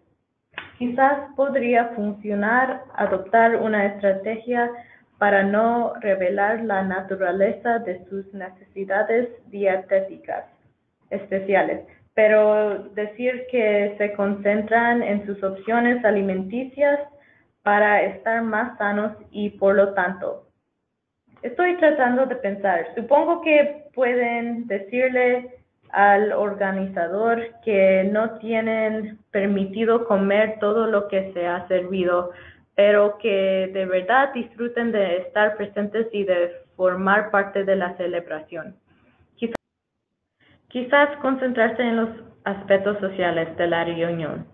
Quizás podría funcionar adoptar una estrategia para no revelar la naturaleza de sus necesidades dietéticas especiales, pero decir que se concentran en sus opciones alimenticias para estar más sanos y por lo tanto. Estoy tratando de pensar. Supongo que pueden decirle al organizador que no tienen permitido comer todo lo que se ha servido, pero que de verdad disfruten de estar presentes y de formar parte de la celebración. Quizás concentrarse en los aspectos sociales de la reunión.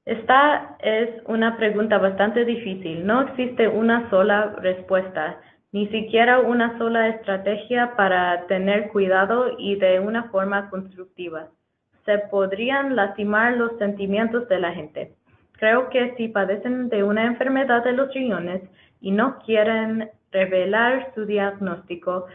Esta es una pregunta bastante difícil. No existe una sola respuesta, ni siquiera una sola estrategia para tener cuidado y de una forma constructiva. Se podrían lastimar los sentimientos de la gente. Creo que si padecen de una enfermedad de los riñones y no quieren revelar su diagnóstico,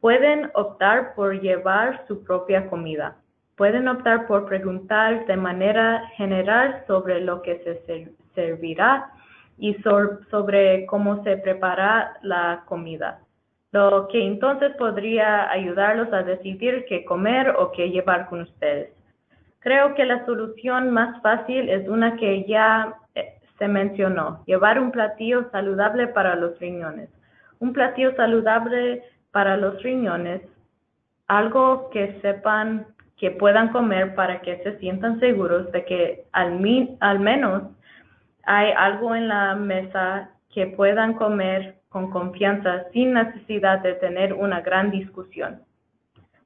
pueden optar por llevar su propia comida. Pueden optar por preguntar de manera general sobre lo que se servirá y sobre cómo se prepara la comida, lo que entonces podría ayudarlos a decidir qué comer o qué llevar con ustedes. Creo que la solución más fácil es una que ya se mencionó, llevar un platillo saludable para los riñones. Un platillo saludable para los riñones, algo que sepan que puedan comer para que se sientan seguros de que al menos hay algo en la mesa que puedan comer con confianza sin necesidad de tener una gran discusión.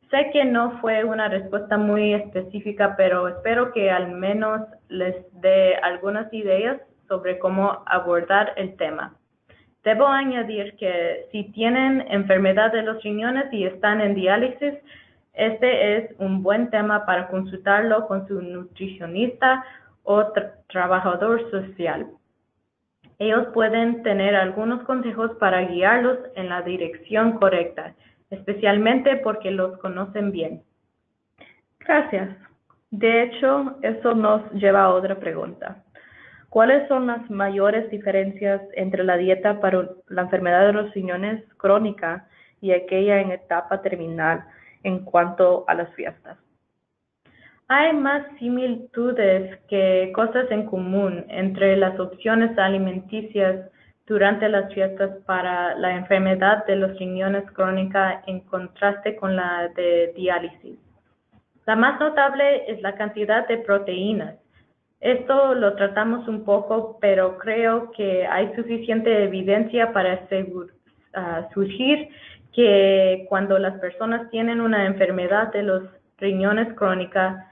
Sé que no fue una respuesta muy específica, pero espero que al menos les dé algunas ideas sobre cómo abordar el tema. Debo añadir que si tienen enfermedad de los riñones y están en diálisis, este es un buen tema para consultarlo con su nutricionista o trabajador social. Ellos pueden tener algunos consejos para guiarlos en la dirección correcta, especialmente porque los conocen bien. Gracias. De hecho, eso nos lleva a otra pregunta. ¿Cuáles son las mayores diferencias entre la dieta para la enfermedad de los riñones crónica y aquella en etapa terminal en cuanto a las fiestas? Hay más similitudes que cosas en común entre las opciones alimenticias durante las fiestas para la enfermedad de los riñones crónica en contraste con la de diálisis. La más notable es la cantidad de proteínas. Esto lo tratamos un poco, pero creo que hay suficiente evidencia para sugerir que cuando las personas tienen una enfermedad de los riñones crónica,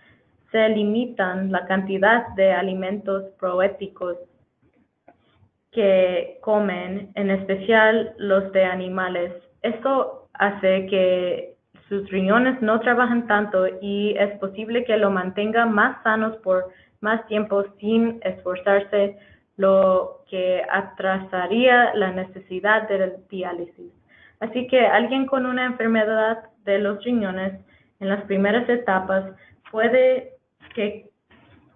se limitan la cantidad de alimentos probióticos que comen, en especial los de animales. Esto hace que sus riñones no trabajen tanto y es posible que lo mantengan más sanos por más tiempo sin esforzarse, lo que atrasaría la necesidad de diálisis. Así que alguien con una enfermedad de los riñones en las primeras etapas puede que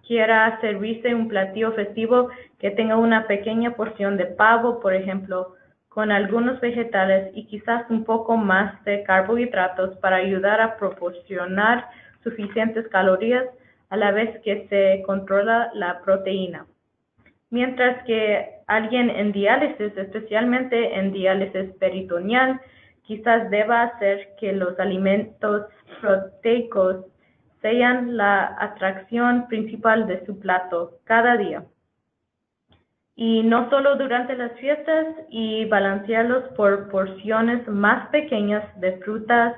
quiera servirse un platillo festivo que tenga una pequeña porción de pavo, por ejemplo, con algunos vegetales y quizás un poco más de carbohidratos para ayudar a proporcionar suficientes calorías a la vez que se controla la proteína. Mientras que alguien en diálisis, especialmente en diálisis peritoneal, quizás deba hacer que los alimentos proteicos sean la atracción principal de su plato cada día. Y no solo durante las fiestas, y balancearlos por porciones más pequeñas de frutas,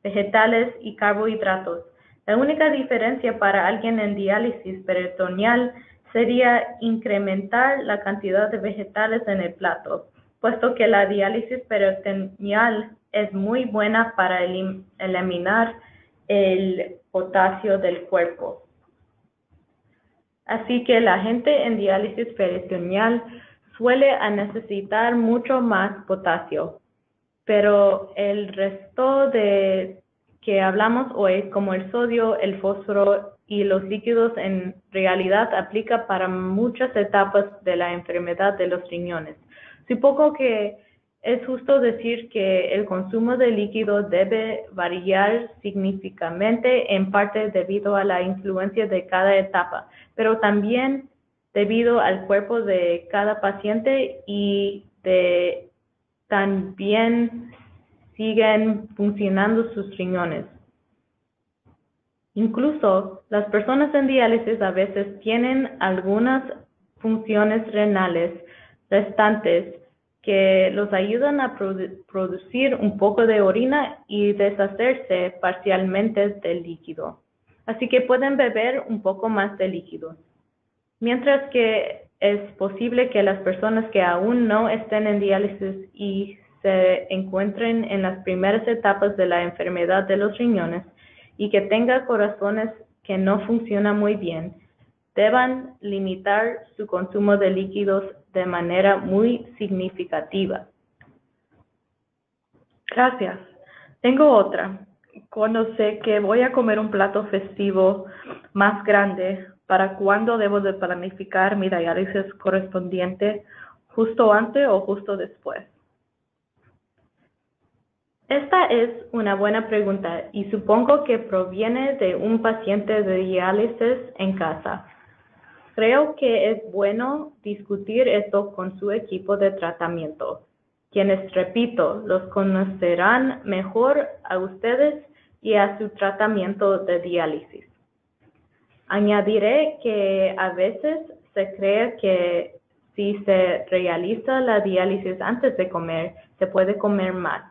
vegetales y carbohidratos. La única diferencia para alguien en diálisis peritoneal sería incrementar la cantidad de vegetales en el plato, puesto que la diálisis peritoneal es muy buena para eliminar el potasio del cuerpo. Así que la gente en diálisis peritoneal suele necesitar mucho más potasio, pero el resto de que hablamos hoy, como el sodio, el fósforo y los líquidos, en realidad aplica para muchas etapas de la enfermedad de los riñones. Supongo que es justo decir que el consumo de líquido debe variar significativamente, en parte debido a la influencia de cada etapa, pero también debido al cuerpo de cada paciente y de también siguen funcionando sus riñones. Incluso las personas en diálisis a veces tienen algunas funciones renales restantes que los ayudan a producir un poco de orina y deshacerse parcialmente del líquido. Así que pueden beber un poco más de líquido. Mientras que es posible que las personas que aún no estén en diálisis y se encuentren en las primeras etapas de la enfermedad de los riñones y que tengan corazones que no funcionan muy bien, deban limitar su consumo de líquidos de manera muy significativa. Gracias. Tengo otra. Cuando sé que voy a comer un plato festivo más grande, ¿para cuándo debo de planificar mi diálisis correspondiente? ¿Justo antes o justo después? Esta es una buena pregunta y supongo que proviene de un paciente de diálisis en casa. Creo que es bueno discutir esto con su equipo de tratamiento. quienes, repito, los conocerán mejor a ustedes y a su tratamiento de diálisis. Añadiré que a veces se cree que si se realiza la diálisis antes de comer, se puede comer más.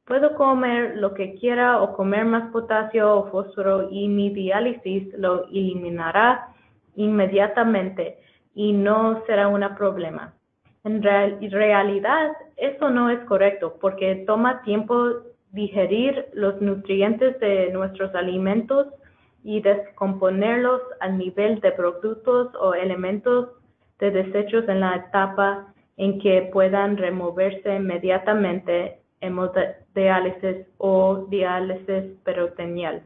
Puedo comer lo que quiera o comer más potasio o fósforo y mi diálisis lo eliminará inmediatamente y no será un problema. En realidad, eso no es correcto porque toma tiempo digerir los nutrientes de nuestros alimentos y descomponerlos al nivel de productos o elementos de desechos en la etapa en que puedan removerse inmediatamente hemodiálisis o diálisis peritoneal.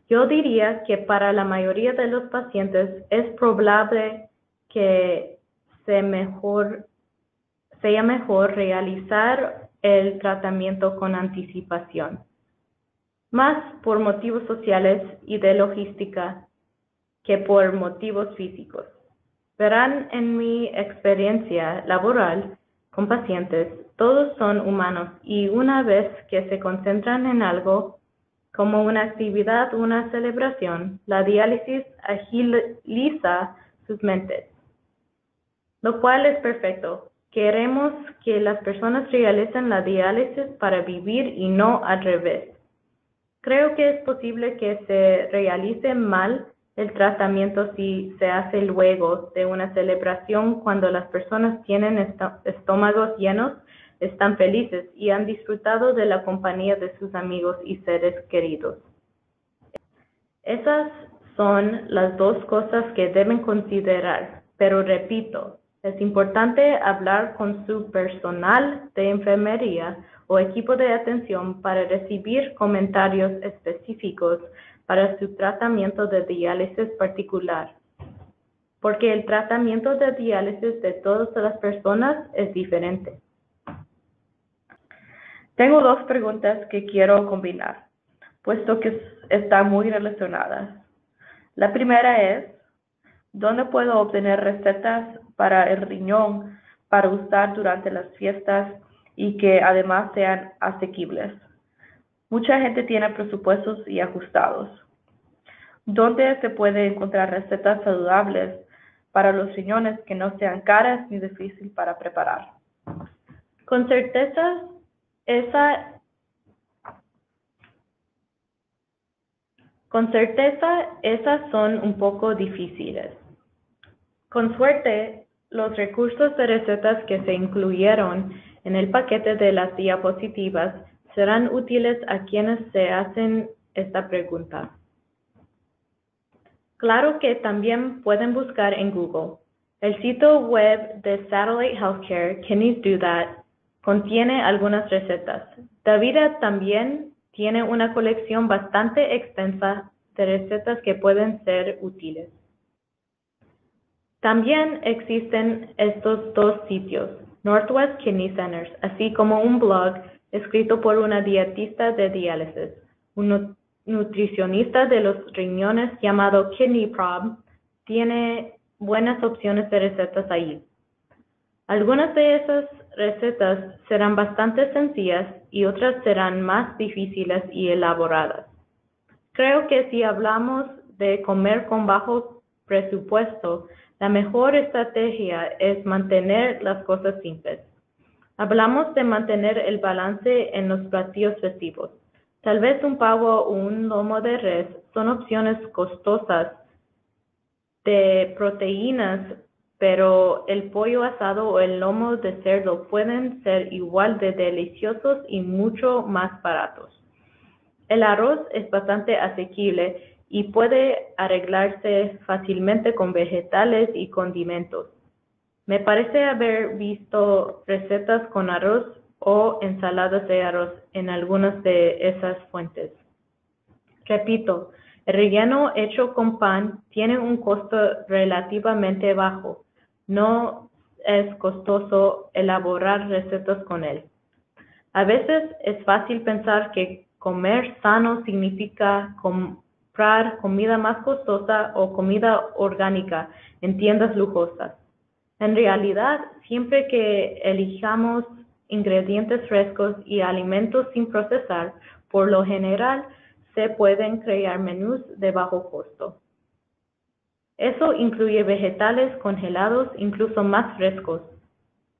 Yo diría que para la mayoría de los pacientes es probable que sea mejor realizar el tratamiento con anticipación, más por motivos sociales y de logística que por motivos físicos. Verán, en mi experiencia laboral con pacientes, todos son humanos y una vez que se concentran en algo, como una actividad o una celebración, la diálisis agiliza sus mentes, lo cual es perfecto. Queremos que las personas realicen la diálisis para vivir y no al revés. Creo que es posible que se realice mal el tratamiento si se hace luego de una celebración cuando las personas tienen estómagos llenos, están felices y han disfrutado de la compañía de sus amigos y seres queridos. Esas son las dos cosas que deben considerar, pero repito, es importante hablar con su personal de enfermería o equipo de atención para recibir comentarios específicos para su tratamiento de diálisis particular, porque el tratamiento de diálisis de todas las personas es diferente. Tengo dos preguntas que quiero combinar, puesto que están muy relacionadas. La primera es, ¿dónde puedo obtener recetas para el riñón para usar durante las fiestas y que además sean asequibles? Mucha gente tiene presupuestos y ajustados. ¿Dónde se puede encontrar recetas saludables para los riñones que no sean caras ni difíciles para preparar? Con certeza, esas son un poco difíciles. Con suerte, los recursos de recetas que se incluyeron en el paquete de las diapositivas serán útiles a quienes se hacen esta pregunta. Claro que también pueden buscar en Google. El sitio web de Satellite Healthcare, Kidneys Do That, contiene algunas recetas. DaVita también tiene una colección bastante extensa de recetas que pueden ser útiles. También existen estos dos sitios, Northwest Kidney Centers, así como un blog escrito por una dietista de diálisis, un nutricionista de los riñones llamado Kidney Prob, tiene buenas opciones de recetas ahí. Algunas de esas recetas serán bastante sencillas y otras serán más difíciles y elaboradas. Creo que si hablamos de comer con bajo presupuesto, la mejor estrategia es mantener las cosas simples. Hablamos de mantener el balance en los platillos festivos. Tal vez un pavo o un lomo de res son opciones costosas de proteínas, pero el pollo asado o el lomo de cerdo pueden ser igual de deliciosos y mucho más baratos. El arroz es bastante asequible y puede arreglarse fácilmente con vegetales y condimentos. Me parece haber visto recetas con arroz o ensaladas de arroz en algunas de esas fuentes. Repito, el relleno hecho con pan tiene un costo relativamente bajo. No es costoso elaborar recetas con él. A veces es fácil pensar que comer sano significa comprar comida más costosa o comida orgánica en tiendas lujosas. En realidad, siempre que elijamos ingredientes frescos y alimentos sin procesar, por lo general se pueden crear menús de bajo costo. Eso incluye vegetales congelados, incluso más frescos.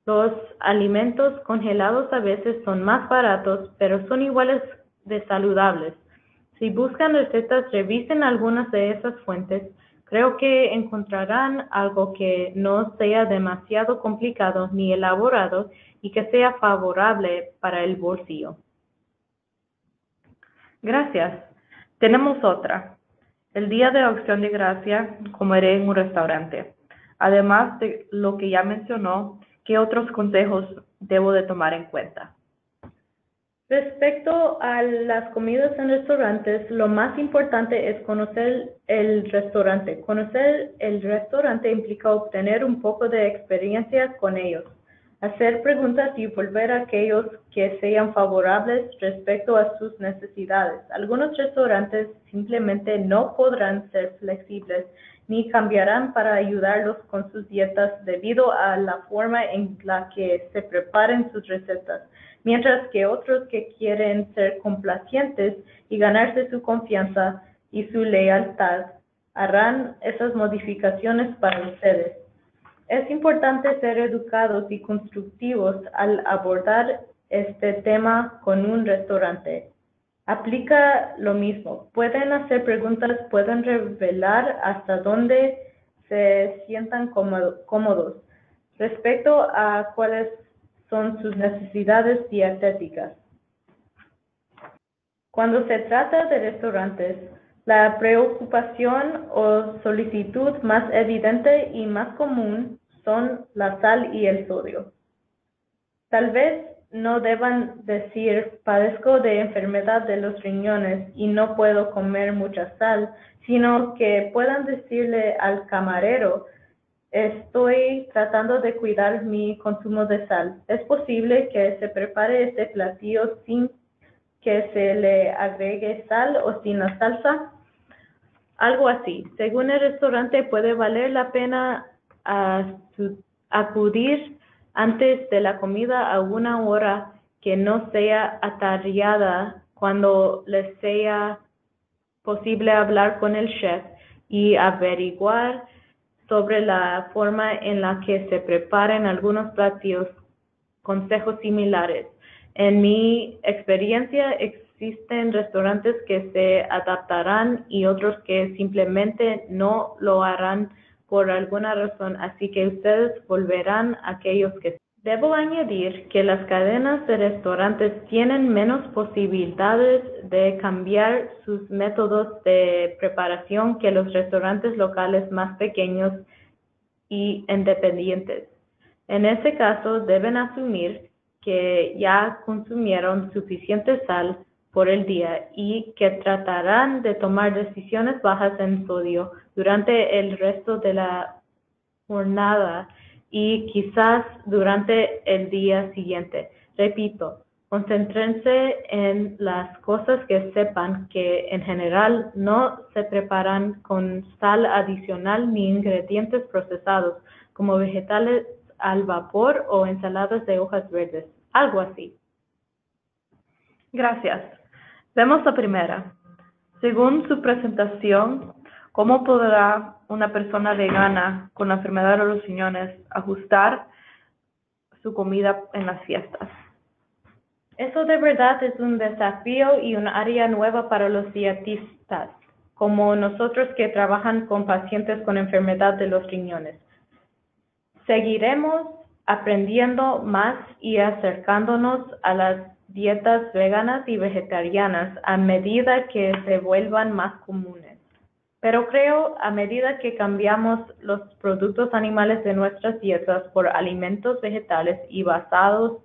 Los alimentos congelados a veces son más baratos, pero son iguales de saludables. Si buscan recetas, revisen algunas de esas fuentes. Creo que encontrarán algo que no sea demasiado complicado ni elaborado y que sea favorable para el bolsillo. Gracias. Tenemos otra. El día de Acción de Gracia comeré en un restaurante. Además de lo que ya mencionó, ¿qué otros consejos debo de tomar en cuenta? Respecto a las comidas en restaurantes, lo más importante es conocer el restaurante. Conocer el restaurante implica obtener un poco de experiencia con ellos, hacer preguntas y volver a aquellos que sean favorables respecto a sus necesidades. Algunos restaurantes simplemente no podrán ser flexibles ni cambiarán para ayudarlos con sus dietas debido a la forma en la que se preparen sus recetas, mientras que otros que quieren ser complacientes y ganarse su confianza y su lealtad harán esas modificaciones para ustedes. Es importante ser educados y constructivos al abordar este tema con un restaurante. Aplica lo mismo. Pueden hacer preguntas, pueden revelar hasta dónde se sientan cómodos respecto a cuáles son sus necesidades dietéticas. Cuando se trata de restaurantes, la preocupación o solicitud más evidente y más común son la sal y el sodio. Tal vez no deban decir padezco de enfermedad de los riñones y no puedo comer mucha sal, sino que puedan decirle al camarero estoy tratando de cuidar mi consumo de sal. ¿Es posible que se prepare este platillo sin que se le agregue sal o sin la salsa? Algo así. Según el restaurante, puede valer la pena acudir antes de la comida a una hora que no sea atareada cuando les sea posible hablar con el chef y averiguar sobre la forma en la que se preparan algunos platillos, consejos similares. En mi experiencia, existen restaurantes que se adaptarán y otros que simplemente no lo harán por alguna razón, así que ustedes volverán a aquellos que... Debo añadir que las cadenas de restaurantes tienen menos posibilidades de cambiar sus métodos de preparación que los restaurantes locales más pequeños y independientes. En ese caso, deben asumir que ya consumieron suficiente sal por el día y que tratarán de tomar decisiones bajas en sodio durante el resto de la jornada y quizás durante el día siguiente. Repito, concéntrense en las cosas que sepan que en general no se preparan con sal adicional ni ingredientes procesados, como vegetales al vapor o ensaladas de hojas verdes, algo así. Gracias. Vemos la primera. Según su presentación, ¿cómo podrá una persona vegana con la enfermedad de los riñones ajustar su comida en las fiestas? Eso de verdad es un desafío y un área nueva para los dietistas, como nosotros que trabajan con pacientes con enfermedad de los riñones. Seguiremos aprendiendo más y acercándonos a las dietas veganas y vegetarianas a medida que se vuelvan más comunes. Pero creo a medida que cambiamos los productos animales de nuestras dietas por alimentos vegetales y basados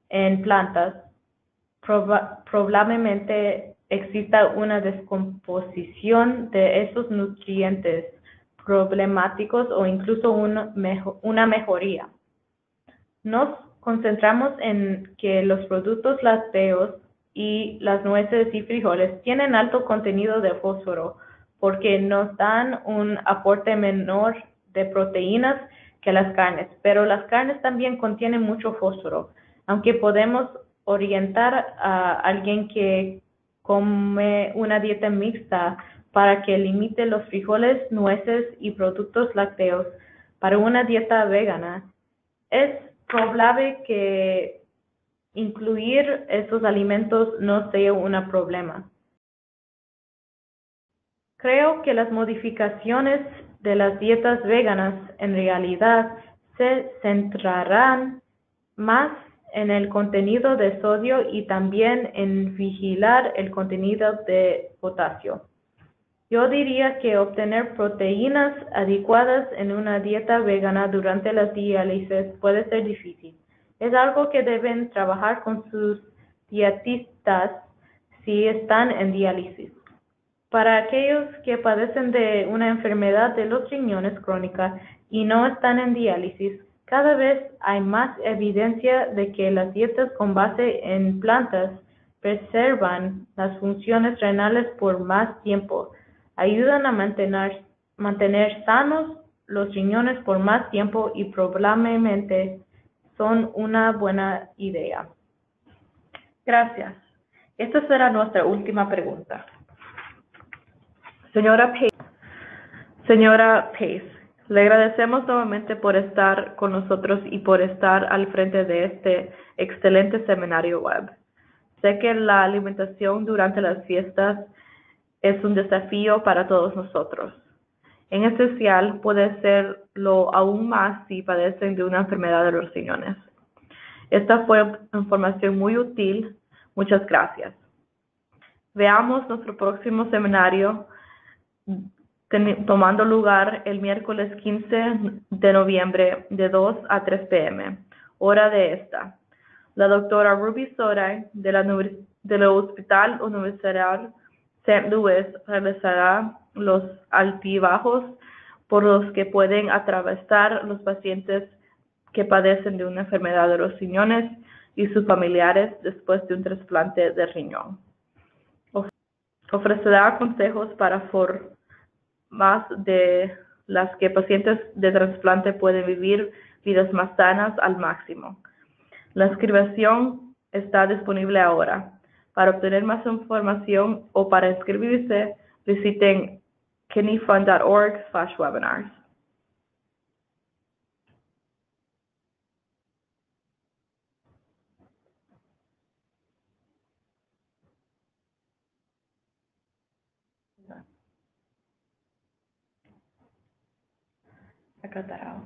en plantas, probablemente exista una descomposición de esos nutrientes problemáticos o incluso una mejoría. Nos concentramos en que los productos lácteos y las nueces y frijoles tienen alto contenido de fósforo porque nos dan un aporte menor de proteínas que las carnes, pero las carnes también contienen mucho fósforo. Aunque podemos orientar a alguien que come una dieta mixta para que limite los frijoles, nueces y productos lácteos para una dieta vegana, es probable que incluir esos alimentos no sea un problema. Creo que las modificaciones de las dietas veganas en realidad se centrarán más en el contenido de sodio y también en vigilar el contenido de potasio. Yo diría que obtener proteínas adecuadas en una dieta vegana durante la diálisis puede ser difícil. Es algo que deben trabajar con sus dietistas si están en diálisis. Para aquellos que padecen de una enfermedad de los riñones crónica y no están en diálisis, cada vez hay más evidencia de que las dietas con base en plantas preservan las funciones renales por más tiempo, ayudan a mantener sanos los riñones por más tiempo y probablemente son una buena idea. Gracias. Esta será nuestra última pregunta. Señora Pace, le agradecemos nuevamente por estar con nosotros y por estar al frente de este excelente seminario web. Sé que la alimentación durante las fiestas es un desafío para todos nosotros. En especial, puede serlo aún más si padecen de una enfermedad de los riñones. Esta fue información muy útil. Muchas gracias. Veamos nuestro próximo seminario tomando lugar el miércoles 15 de noviembre de 2 a 3 p.m. hora de esta. La doctora Ruby Soray del Hospital Universitario St. Louis realizará los altibajos por los que pueden atravesar los pacientes que padecen de una enfermedad de los riñones y sus familiares después de un trasplante de riñón. Ofrecerá consejos para formas de las que pacientes de trasplante pueden vivir vidas más sanas al máximo. La inscripción está disponible ahora. Para obtener más información o para inscribirse, visiten kidneyfund.org/webinars. Acá está.